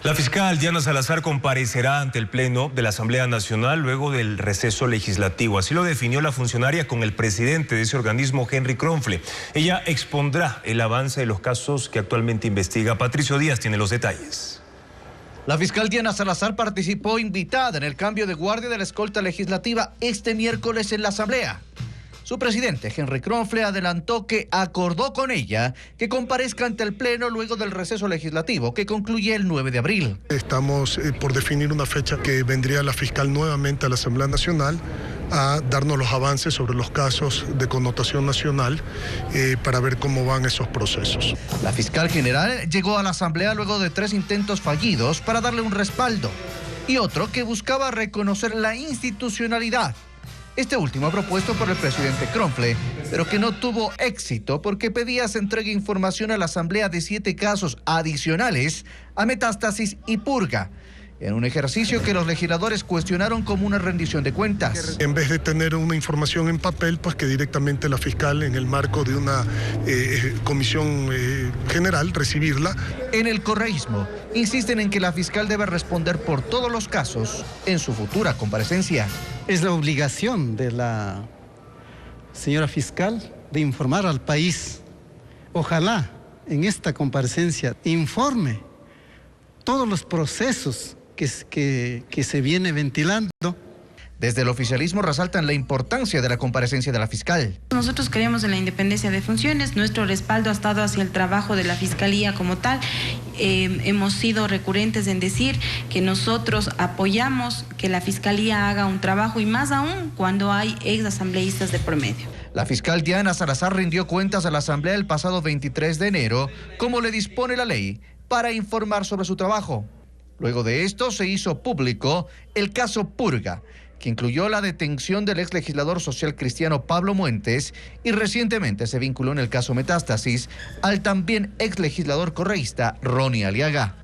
La fiscal Diana Salazar comparecerá ante el Pleno de la Asamblea Nacional luego del receso legislativo. Así lo definió la funcionaria con el presidente de ese organismo, Henry Kronfle. Ella expondrá el avance de los casos que actualmente investiga. Patricio Díaz tiene los detalles. La fiscal Diana Salazar participó invitada en el cambio de guardia de la escolta legislativa este miércoles en la Asamblea. Su presidente, Henry Kronfle, adelantó que acordó con ella que comparezca ante el Pleno luego del receso legislativo, que concluye el 9 de abril. Estamos por definir una fecha que vendría la fiscal nuevamente a la Asamblea Nacional a darnos los avances sobre los casos de connotación nacional para ver cómo van esos procesos. La fiscal general llegó a la Asamblea luego de 3 intentos fallidos para darle un respaldo y otro que buscaba reconocer la institucionalidad. Este último propuesto por el presidente Kronfle, pero que no tuvo éxito porque pedía se entregue información a la Asamblea de 7 casos adicionales a Metástasis y Purga, en un ejercicio que los legisladores cuestionaron como una rendición de cuentas. En vez de tener una información en papel, pues que directamente la fiscal, en el marco de una comisión general, recibirla. En el correísmo insisten en que la fiscal debe responder por todos los casos en su futura comparecencia. Es la obligación de la señora fiscal de informar al país. Ojalá en esta comparecencia informe todos los procesos que se viene ventilando. Desde el oficialismo resaltan la importancia de la comparecencia de la fiscal. Nosotros creemos en la independencia de funciones, nuestro respaldo ha estado hacia el trabajo de la Fiscalía como tal. Hemos sido recurrentes en decir que nosotros apoyamos que la Fiscalía haga un trabajo y más aún cuando hay exasambleístas de promedio. La fiscal Diana Salazar rindió cuentas a la Asamblea el pasado 23 de enero, como le dispone la ley, para informar sobre su trabajo. Luego de esto se hizo público el caso Purga, que incluyó la detención del ex legislador social cristiano Pablo Muentes y recientemente se vinculó en el caso Metástasis al también ex legislador correísta Ronnie Aliaga.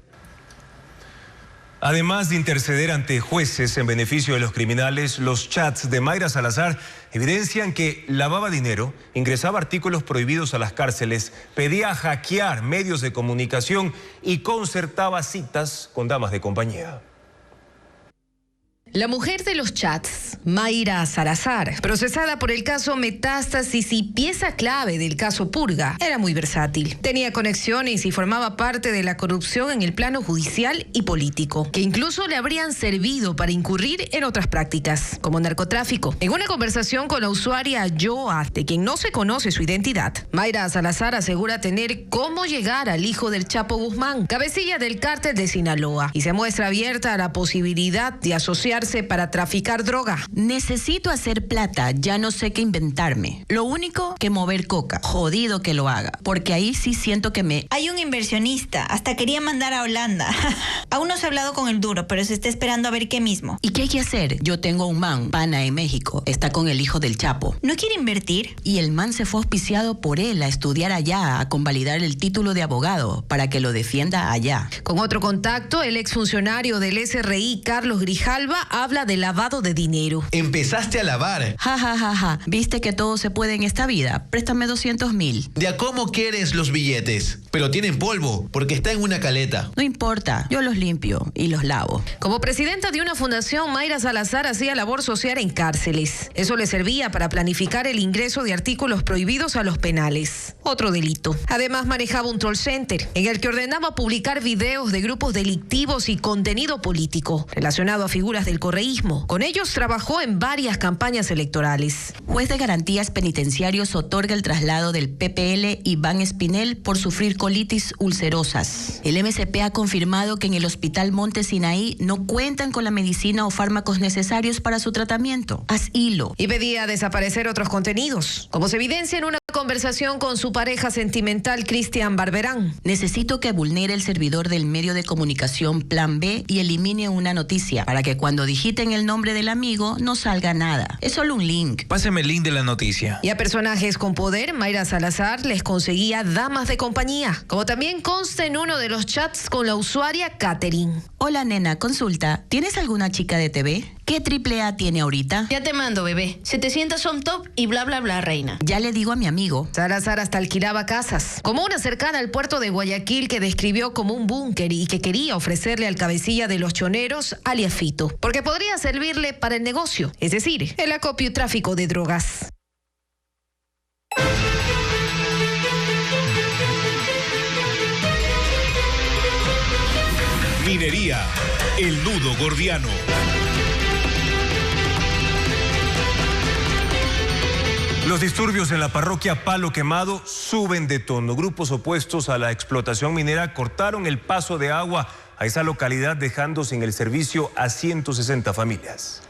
Además de interceder ante jueces en beneficio de los criminales, los chats de Mayra Salazar evidencian que lavaba dinero, ingresaba artículos prohibidos a las cárceles, pedía hackear medios de comunicación y concertaba citas con damas de compañía. La mujer de los chats, Mayra Salazar, procesada por el caso Metástasis y pieza clave del caso Purga, era muy versátil. Tenía conexiones y formaba parte de la corrupción en el plano judicial y político, que incluso le habrían servido para incurrir en otras prácticas, como narcotráfico. En una conversación con la usuaria Joa, de quien no se conoce su identidad, Mayra Salazar asegura tener cómo llegar al hijo del Chapo Guzmán, cabecilla del cártel de Sinaloa, y se muestra abierta a la posibilidad de asociar para traficar droga. Necesito hacer plata, ya no sé qué inventarme. Lo único que mover coca. Jodido que lo haga, porque ahí sí siento que me... Hay un inversionista, hasta quería mandar a Holanda. Aún no se ha hablado con el duro, pero se está esperando a ver qué mismo. ¿Y qué hay que hacer? Yo tengo un man, pana en México, está con el hijo del Chapo. ¿No quiere invertir? Y el man se fue auspiciado por él a estudiar allá, a convalidar el título de abogado, para que lo defienda allá. Con otro contacto, el exfuncionario del SRI, Carlos Grijalva, habla de lavado de dinero. Empezaste a lavar. Ja, ja, ja, ja. ¿Viste que todo se puede en esta vida? Préstame 200,000. ¿De a cómo quieres los billetes? Pero tienen polvo, porque está en una caleta. No importa, yo los limpio y los lavo. Como presidenta de una fundación, Mayra Salazar hacía labor social en cárceles. Eso le servía para planificar el ingreso de artículos prohibidos a los penales. Otro delito. Además, manejaba un troll center, en el que ordenaba publicar videos de grupos delictivos y contenido político, relacionado a figuras del correísmo. Con ellos trabajó en varias campañas electorales. Juez de garantías penitenciarios otorga el traslado del PPL Iván Espinel por sufrir colitis ulcerosas. El MSP ha confirmado que en el Hospital Monte Sinaí no cuentan con la medicina o fármacos necesarios para su tratamiento. Haz hilo. Y pedía desaparecer otros contenidos, como se evidencia en una conversación con su pareja sentimental Cristian Barberán. Necesito que vulnere el servidor del medio de comunicación Plan B y elimine una noticia para que cuando digiten el nombre del amigo no salga nada. Es solo un link. Pásame el link de la noticia. Y a personajes con poder, Mayra Salazar les conseguía damas de compañía, como también consta en uno de los chats con la usuaria Catherine. Hola nena, consulta, ¿tienes alguna chica de TV? ¿Qué AAA tiene ahorita? Ya te mando, bebé. 700 son top y bla, bla, bla, reina. Ya le digo a mi amigo. Salazar hasta alquilaba casas, como una cercana al puerto de Guayaquil que describió como un búnker y que quería ofrecerle al cabecilla de los choneros, alias Fito, porque podría servirle para el negocio, es decir, el acopio y tráfico de drogas. Minería, el nudo gordiano. Los disturbios en la parroquia Palo Quemado suben de tono. Grupos opuestos a la explotación minera cortaron el paso de agua a esa localidad, dejando sin el servicio a 160 familias.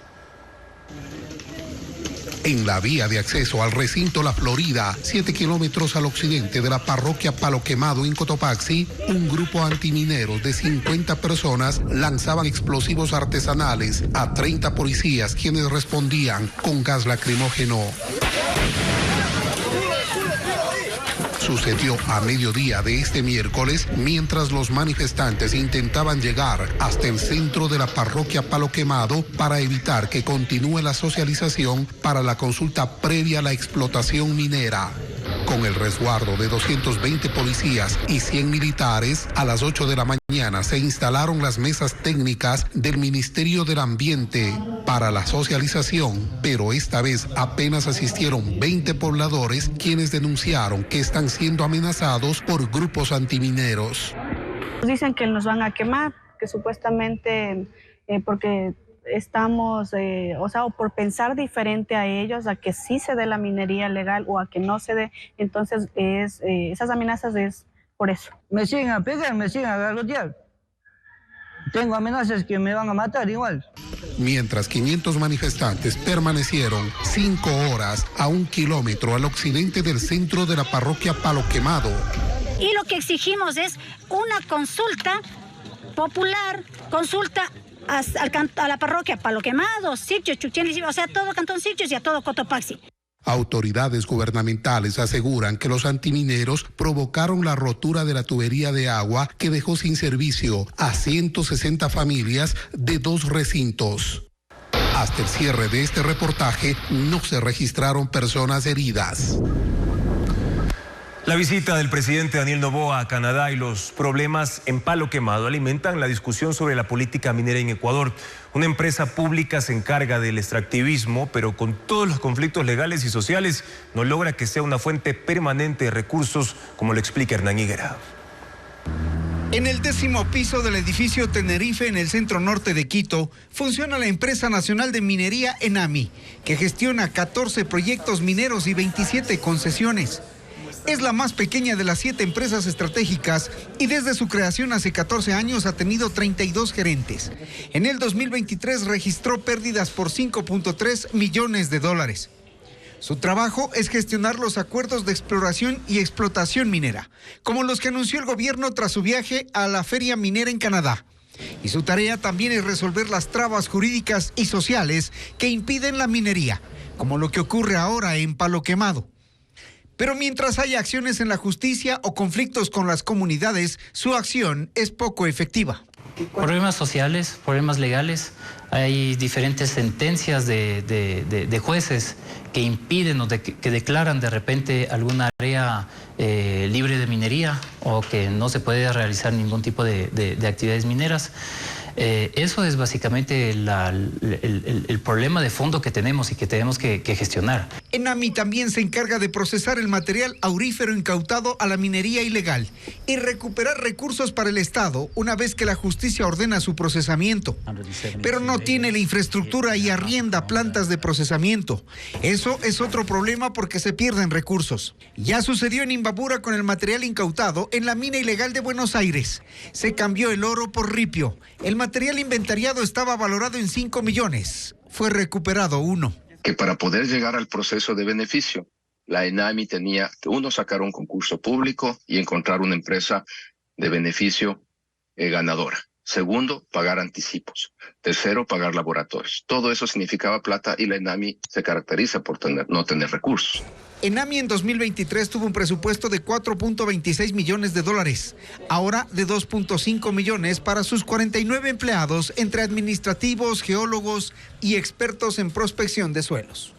En la vía de acceso al recinto La Florida, 7 kilómetros al occidente de la parroquia Palo Quemado en Cotopaxi, un grupo antimineros de 50 personas lanzaban explosivos artesanales a 30 policías, quienes respondían con gas lacrimógeno. Sucedió a mediodía de este miércoles mientras los manifestantes intentaban llegar hasta el centro de la parroquia Palo Quemado para evitar que continúe la socialización para la consulta previa a la explotación minera. Con el resguardo de 220 policías y 100 militares, a las 8 de la mañana se instalaron las mesas técnicas del Ministerio del Ambiente para la socialización, pero esta vez apenas asistieron 20 pobladores quienes denunciaron que están siendo amenazados por grupos antimineros. Dicen que nos van a quemar, que supuestamente porque estamos, o por pensar diferente a ellos, a que sí se dé la minería legal o a que no se dé, entonces esas amenazas es por eso. Me siguen a pegar, me siguen a garrotear. Tengo amenazas que me van a matar igual. Mientras 500 manifestantes permanecieron 5 horas a 1 kilómetro al occidente del centro de la parroquia Palo Quemado. Y lo que exigimos es una consulta popular, consulta a la parroquia Palo Quemado, Siquio, Chuchén, o sea, todo Cantón Siquio y a todo Cotopaxi. Autoridades gubernamentales aseguran que los antimineros provocaron la rotura de la tubería de agua que dejó sin servicio a 160 familias de 2 recintos. Hasta el cierre de este reportaje no se registraron personas heridas. La visita del presidente Daniel Noboa a Canadá y los problemas en Palo Quemado alimentan la discusión sobre la política minera en Ecuador. Una empresa pública se encarga del extractivismo, pero con todos los conflictos legales y sociales no logra que sea una fuente permanente de recursos, como lo explica Hernán Higuera. En el 10º piso del edificio Tenerife, en el centro norte de Quito, funciona la empresa nacional de minería ENAMI, que gestiona 14 proyectos mineros y 27 concesiones. Es la más pequeña de las 7 empresas estratégicas y desde su creación hace 14 años ha tenido 32 gerentes. En el 2023 registró pérdidas por $5.3 millones. Su trabajo es gestionar los acuerdos de exploración y explotación minera, como los que anunció el gobierno tras su viaje a la Feria Minera en Canadá. Y su tarea también es resolver las trabas jurídicas y sociales que impiden la minería, como lo que ocurre ahora en Palo Quemado. Pero mientras haya acciones en la justicia o conflictos con las comunidades, su acción es poco efectiva. Problemas sociales, problemas legales, hay diferentes sentencias de jueces que impiden o que declaran de repente alguna área libre de minería o que no se puede realizar ningún tipo de actividades mineras. Eso es básicamente el problema de fondo que tenemos y que tenemos que gestionar. ENAMI también se encarga de procesar el material aurífero incautado a la minería ilegal y recuperar recursos para el Estado una vez que la justicia ordena su procesamiento. Pero no tiene la infraestructura y arrienda plantas de procesamiento. Eso es otro problema porque se pierden recursos. Ya sucedió en Imbabura con el material incautado en la mina ilegal de Buenos Aires. Se cambió el oro por ripio. El material inventariado estaba valorado en 5 millones. Fue recuperado 1. Que para poder llegar al proceso de beneficio, la ENAMI tenía que, 1, sacar un concurso público y encontrar una empresa de beneficio ganadora. 2, pagar anticipos. 3, pagar laboratorios. Todo eso significaba plata y la ENAMI se caracteriza por no tener recursos. ENAMI en 2023 tuvo un presupuesto de $4.26 millones. Ahora de 2.5 millones para sus 49 empleados entre administrativos, geólogos y expertos en prospección de suelos.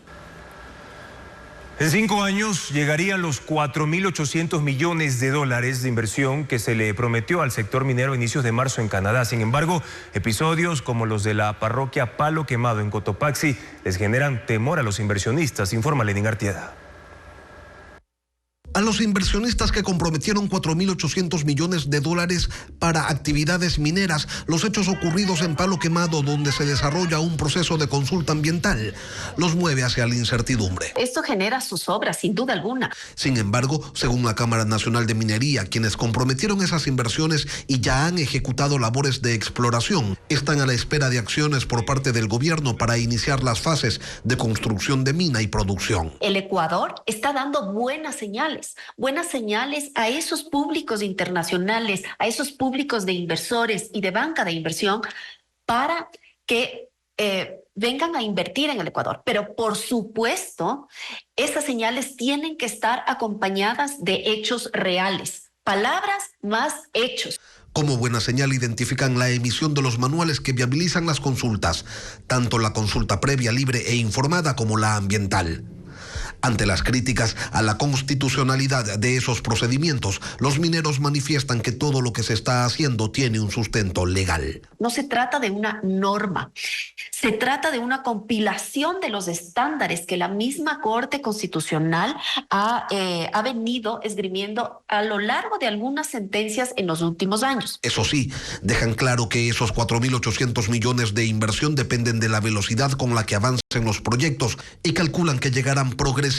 En 5 años llegarían los $4.800 millones de inversión que se le prometió al sector minero a inicios de marzo en Canadá. Sin embargo, episodios como los de la parroquia Palo Quemado en Cotopaxi les generan temor a los inversionistas, informa Lenín Artieda. A los inversionistas que comprometieron $4.800 millones para actividades mineras, los hechos ocurridos en Palo Quemado, donde se desarrolla un proceso de consulta ambiental, los mueve hacia la incertidumbre. Esto genera zozobra, sin duda alguna. Sin embargo, según la Cámara Nacional de Minería, quienes comprometieron esas inversiones y ya han ejecutado labores de exploración, están a la espera de acciones por parte del gobierno para iniciar las fases de construcción de mina y producción. El Ecuador está dando buenas señales a esos públicos internacionales, a esos públicos de inversores y de banca de inversión para que vengan a invertir en el Ecuador. Pero por supuesto, estas señales tienen que estar acompañadas de hechos reales. Palabras más hechos. Como buena señal identifican la emisión de los manuales que viabilizan las consultas, tanto la consulta previa, libre e informada como la ambiental. Ante las críticas a la constitucionalidad de esos procedimientos, los mineros manifiestan que todo lo que se está haciendo tiene un sustento legal. No se trata de una norma, se trata de una compilación de los estándares que la misma Corte Constitucional ha venido esgrimiendo a lo largo de algunas sentencias en los últimos años. Eso sí, dejan claro que esos 4.800 millones de inversión dependen de la velocidad con la que avancen los proyectos y calculan que llegarán progresivamente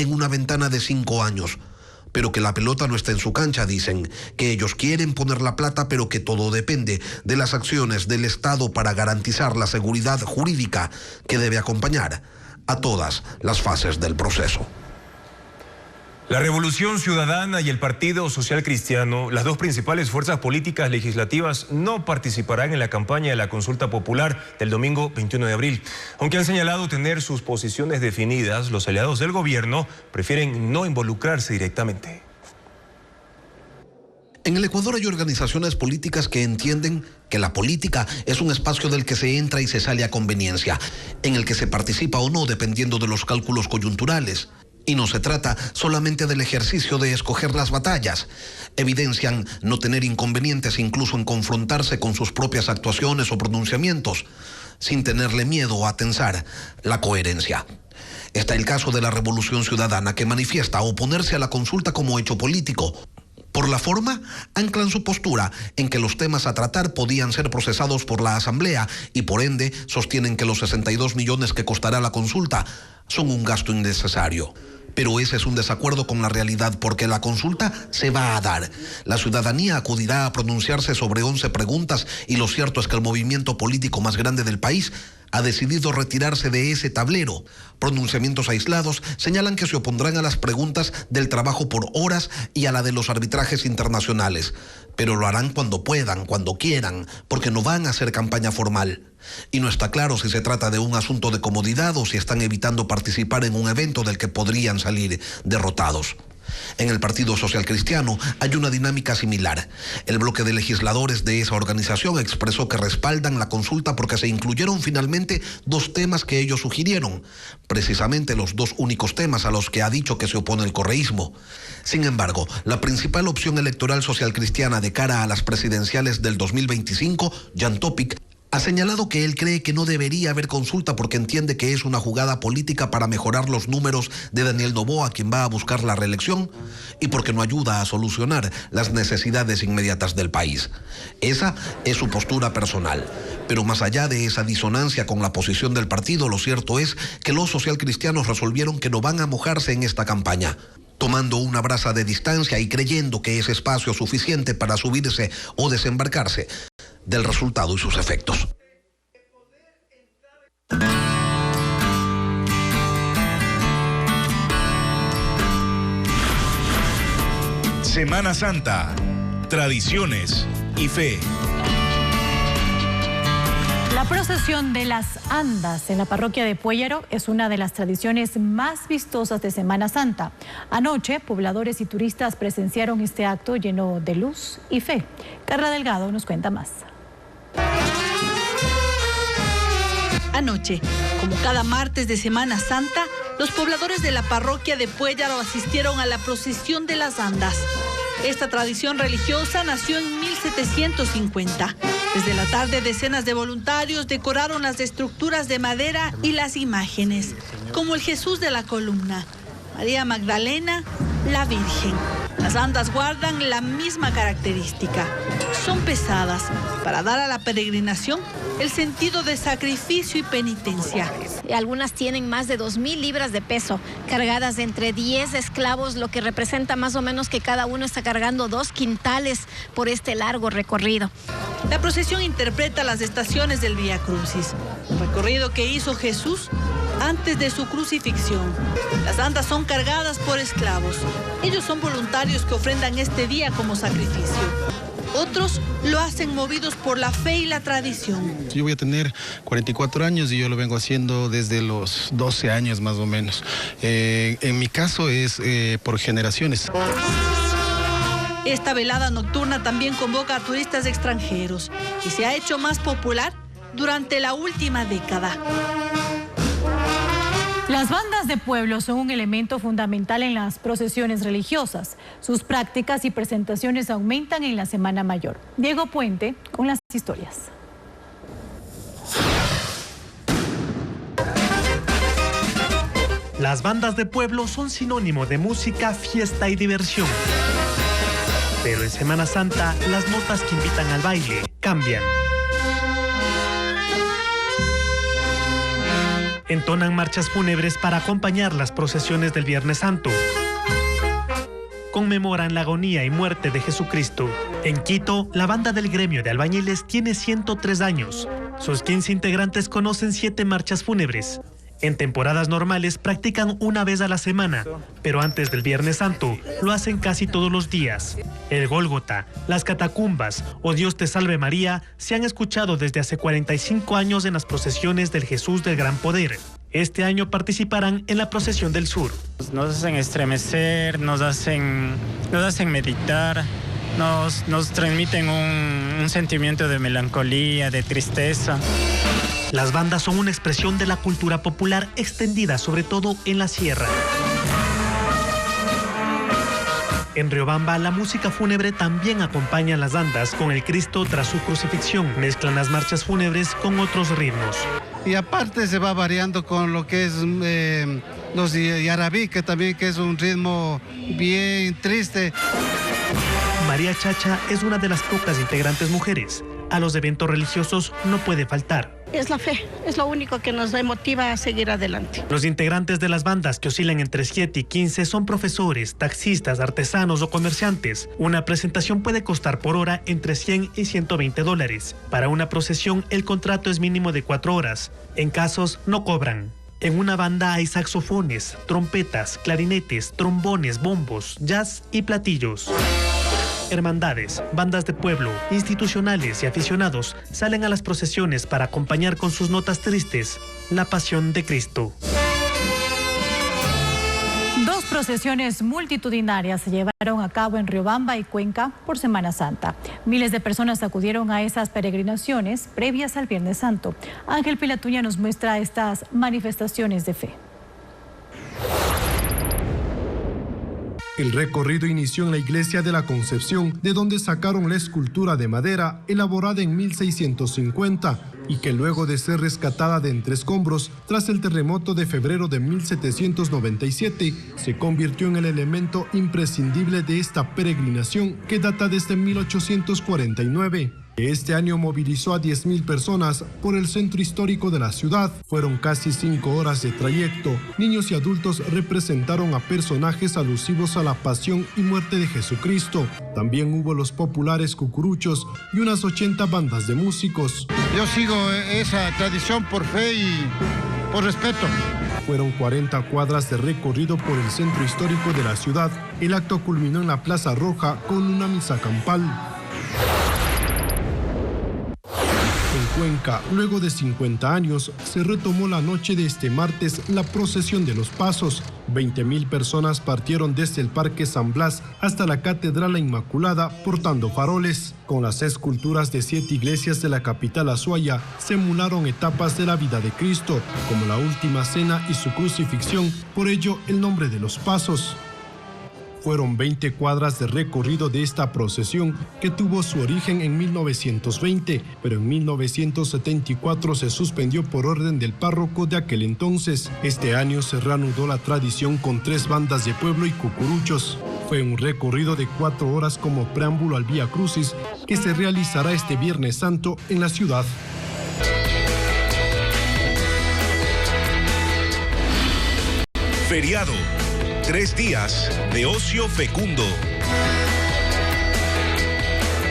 en una ventana de 5 años. Pero que la pelota no está en su cancha, dicen, que ellos quieren poner la plata, pero que todo depende de las acciones del Estado para garantizar la seguridad jurídica que debe acompañar a todas las fases del proceso. La Revolución Ciudadana y el Partido Social Cristiano, las dos principales fuerzas políticas legislativas, no participarán en la campaña de la consulta popular del domingo 21 de abril. Aunque han señalado tener sus posiciones definidas, los aliados del gobierno prefieren no involucrarse directamente. En el Ecuador hay organizaciones políticas que entienden que la política es un espacio del que se entra y se sale a conveniencia, en el que se participa o no dependiendo de los cálculos coyunturales. Y no se trata solamente del ejercicio de escoger las batallas. Evidencian no tener inconvenientes incluso en confrontarse con sus propias actuaciones o pronunciamientos, sin tenerle miedo a tensar la coherencia. Está el caso de la Revolución Ciudadana, que manifiesta oponerse a la consulta como hecho político. Por la forma, anclan su postura en que los temas a tratar podían ser procesados por la Asamblea y por ende sostienen que los 62 millones que costará la consulta son un gasto innecesario. Pero ese es un desacuerdo con la realidad, porque la consulta se va a dar. La ciudadanía acudirá a pronunciarse sobre 11 preguntas y lo cierto es que el movimiento político más grande del país ha decidido retirarse de ese tablero. Pronunciamientos aislados señalan que se opondrán a las preguntas del trabajo por horas y a la de los arbitrajes internacionales. Pero lo harán cuando puedan, cuando quieran, porque no van a hacer campaña formal. Y no está claro si se trata de un asunto de comodidad o si están evitando participar en un evento del que podrían salir derrotados. En el Partido Social Cristiano hay una dinámica similar. El bloque de legisladores de esa organización expresó que respaldan la consulta porque se incluyeron finalmente 2 temas que ellos sugirieron, precisamente los 2 únicos temas a los que ha dicho que se opone el correísmo. Sin embargo, la principal opción electoral social cristiana de cara a las presidenciales del 2025, Jan Topic, ha señalado que él cree que no debería haber consulta porque entiende que es una jugada política para mejorar los números de Daniel Noboa, quien va a buscar la reelección, y porque no ayuda a solucionar las necesidades inmediatas del país. Esa es su postura personal. Pero más allá de esa disonancia con la posición del partido, lo cierto es que los socialcristianos resolvieron que no van a mojarse en esta campaña, tomando una brasa de distancia y creyendo que es espacio suficiente para subirse o desembarcarse del resultado y sus efectos. Semana Santa, tradiciones y fe. La procesión de las andas en la parroquia de Puellaro es una de las tradiciones más vistosas de Semana Santa. Anoche, pobladores y turistas presenciaron este acto lleno de luz y fe. Carla Delgado nos cuenta más. Anoche, como cada martes de Semana Santa, los pobladores de la parroquia de Puellaro asistieron a la procesión de las andas. Esta tradición religiosa nació en 1750. Desde la tarde, decenas de voluntarios decoraron las estructuras de madera y las imágenes, como el Jesús de la columna, María Magdalena, la Virgen. Las andas guardan la misma característica. Son pesadas para dar a la peregrinación el sentido de sacrificio y penitencia. Algunas tienen más de 2.000 libras de peso, cargadas entre 10 esclavos, lo que representa más o menos que cada uno está cargando 2 quintales por este largo recorrido. La procesión interpreta las estaciones del Vía Crucis, un recorrido que hizo Jesús antes de su crucifixión. Las andas son cargadas por esclavos. Ellos son voluntarios que ofrendan este día como sacrificio. Otros lo hacen movidos por la fe y la tradición. Yo voy a tener 44 años y yo lo vengo haciendo desde los 12 años más o menos. En mi caso es por generaciones. Esta velada nocturna también convoca a turistas extranjeros y se ha hecho más popular durante la última década. Las bandas de pueblo son un elemento fundamental en las procesiones religiosas. Sus prácticas y presentaciones aumentan en la Semana Mayor. Diego Puente con las historias. Las bandas de pueblo son sinónimo de música, fiesta y diversión. Pero en Semana Santa, las notas que invitan al baile cambian. Entonan marchas fúnebres para acompañar las procesiones del Viernes Santo. Conmemoran la agonía y muerte de Jesucristo. En Quito, la banda del gremio de albañiles tiene 103 años. Sus 15 integrantes conocen 7 marchas fúnebres. En temporadas normales practican una vez a la semana, pero antes del Viernes Santo lo hacen casi todos los días. El Gólgota, las catacumbas o Dios te salve María se han escuchado desde hace 45 años en las procesiones del Jesús del Gran Poder. Este año participarán en la procesión del sur. Nos hacen estremecer, nos hacen meditar, nos transmiten un sentimiento de melancolía, de tristeza. Las bandas son una expresión de la cultura popular extendida sobre todo en la sierra. En Riobamba, la música fúnebre también acompaña a las andas con el Cristo tras su crucifixión. Mezclan las marchas fúnebres con otros ritmos. Y aparte se va variando con lo que es los yarabí, que también que es un ritmo bien triste. María Chacha es una de las pocas integrantes mujeres. A los eventos religiosos no puede faltar. Es la fe, es lo único que nos motiva a seguir adelante. Los integrantes de las bandas que oscilan entre 7 y 15 son profesores, taxistas, artesanos o comerciantes. Una presentación puede costar por hora entre $100 y $120. Para una procesión, el contrato es mínimo de 4 horas. En casos, no cobran. En una banda hay saxofones, trompetas, clarinetes, trombones, bombos, jazz y platillos. Hermandades, bandas de pueblo, institucionales y aficionados salen a las procesiones para acompañar con sus notas tristes la pasión de Cristo. 2 procesiones multitudinarias se llevaron a cabo en Riobamba y Cuenca por Semana Santa. Miles de personas acudieron a esas peregrinaciones previas al Viernes Santo. Ángel Pilatuña nos muestra estas manifestaciones de fe. El recorrido inició en la iglesia de la Concepción, de donde sacaron la escultura de madera elaborada en 1650 y que luego de ser rescatada de entre escombros tras el terremoto de febrero de 1797, se convirtió en el elemento imprescindible de esta peregrinación que data desde 1849. Este año movilizó a 10.000 personas por el centro histórico de la ciudad. Fueron casi 5 horas de trayecto. Niños y adultos representaron a personajes alusivos a la pasión y muerte de Jesucristo. También hubo los populares cucuruchos y unas 80 bandas de músicos. Yo sigo esa tradición por fe y por respeto. Fueron 40 cuadras de recorrido por el centro histórico de la ciudad. El acto culminó en la Plaza Roja con una misa campal. En Cuenca, luego de 50 años, se retomó la noche de este martes la procesión de los Pasos. 20.000 personas partieron desde el Parque San Blas hasta la Catedral La Inmaculada portando faroles. Con las esculturas de 7 iglesias de la capital Azuaya, se emularon etapas de la vida de Cristo, como la Última Cena y su crucifixión, por ello el nombre de los Pasos. Fueron 20 cuadras de recorrido de esta procesión que tuvo su origen en 1920, pero en 1974 se suspendió por orden del párroco de aquel entonces. Este año se reanudó la tradición con 3 bandas de pueblo y cucuruchos. Fue un recorrido de 4 horas como preámbulo al Vía Crucis que se realizará este Viernes Santo en la ciudad. Feriado. 3 días de ocio fecundo.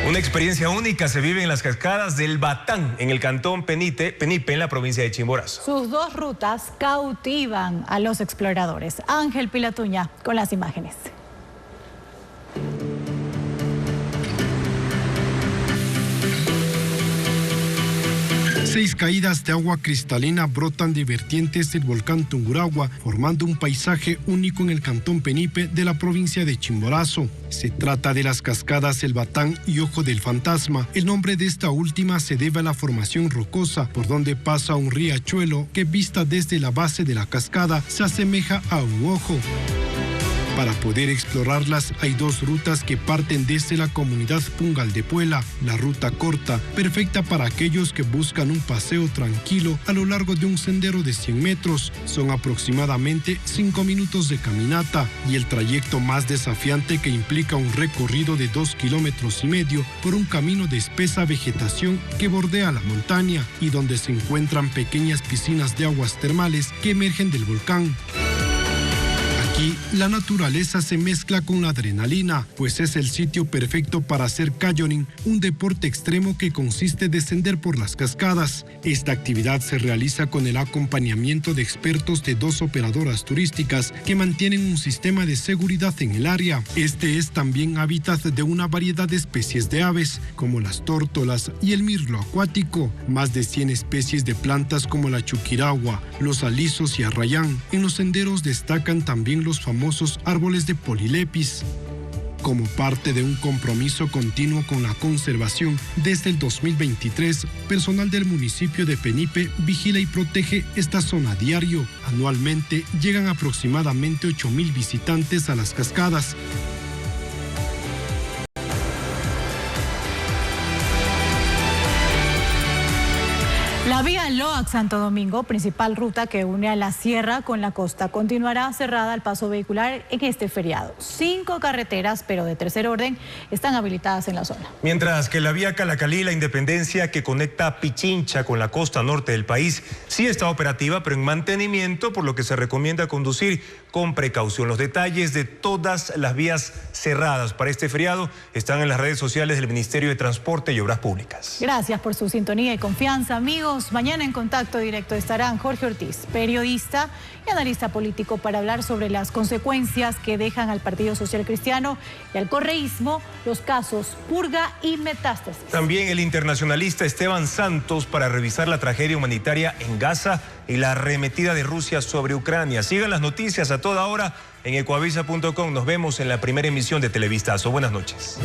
Una experiencia única se vive en las cascadas del Batán, en el cantón Penipe, en la provincia de Chimborazo. Sus 2 rutas cautivan a los exploradores. Ángel Pilatuña con las imágenes. 6 caídas de agua cristalina brotan de vertientes del volcán Tungurahua, formando un paisaje único en el cantón Penipe de la provincia de Chimborazo. Se trata de las cascadas El Batán y Ojo del Fantasma. El nombre de esta última se debe a la formación rocosa por donde pasa un riachuelo que, vista desde la base de la cascada, se asemeja a un ojo. Para poder explorarlas hay 2 rutas que parten desde la comunidad Pungal de Puela. La ruta corta, perfecta para aquellos que buscan un paseo tranquilo a lo largo de un sendero de 100 metros. Son aproximadamente 5 minutos de caminata, y el trayecto más desafiante, que implica un recorrido de 2,5 kilómetros por un camino de espesa vegetación que bordea la montaña y donde se encuentran pequeñas piscinas de aguas termales que emergen del volcán. Aquí, la naturaleza se mezcla con la adrenalina, pues es el sitio perfecto para hacer canyoning, un deporte extremo que consiste en descender por las cascadas. Esta actividad se realiza con el acompañamiento de expertos de 2 operadoras turísticas que mantienen un sistema de seguridad en el área. Este es también hábitat de una variedad de especies de aves, como las tórtolas y el mirlo acuático. Más de 100 especies de plantas como la chuquiragua, los alisos y arrayán. En los senderos destacan también los famosos árboles de polilepis. Como parte de un compromiso continuo con la conservación, desde el 2023, personal del municipio de Penipe vigila y protege esta zona a diario. Anualmente llegan aproximadamente 8,000 visitantes a las cascadas. La vía Loac-Santo Domingo, principal ruta que une a la sierra con la costa, continuará cerrada al paso vehicular en este feriado. 5 carreteras, pero de tercer orden, están habilitadas en la zona. Mientras que la vía Calacalí-La Independencia, que conecta Pichincha con la costa norte del país, sí está operativa, pero en mantenimiento, por lo que se recomienda conducir con precaución. Los detalles de todas las vías cerradas para este feriado están en las redes sociales del Ministerio de Transporte y Obras Públicas. Gracias por su sintonía y confianza, amigos. Mañana en contacto directo estarán Jorge Ortiz, periodista y analista político, para hablar sobre las consecuencias que dejan al Partido Social Cristiano y al correísmo los casos Purga y Metástasis. También el internacionalista Esteban Santos para revisar la tragedia humanitaria en Gaza y la arremetida de Rusia sobre Ucrania. Sigan las noticias a toda hora en ecuavisa.com. Nos vemos en la primera emisión de Televistazo. Buenas noches.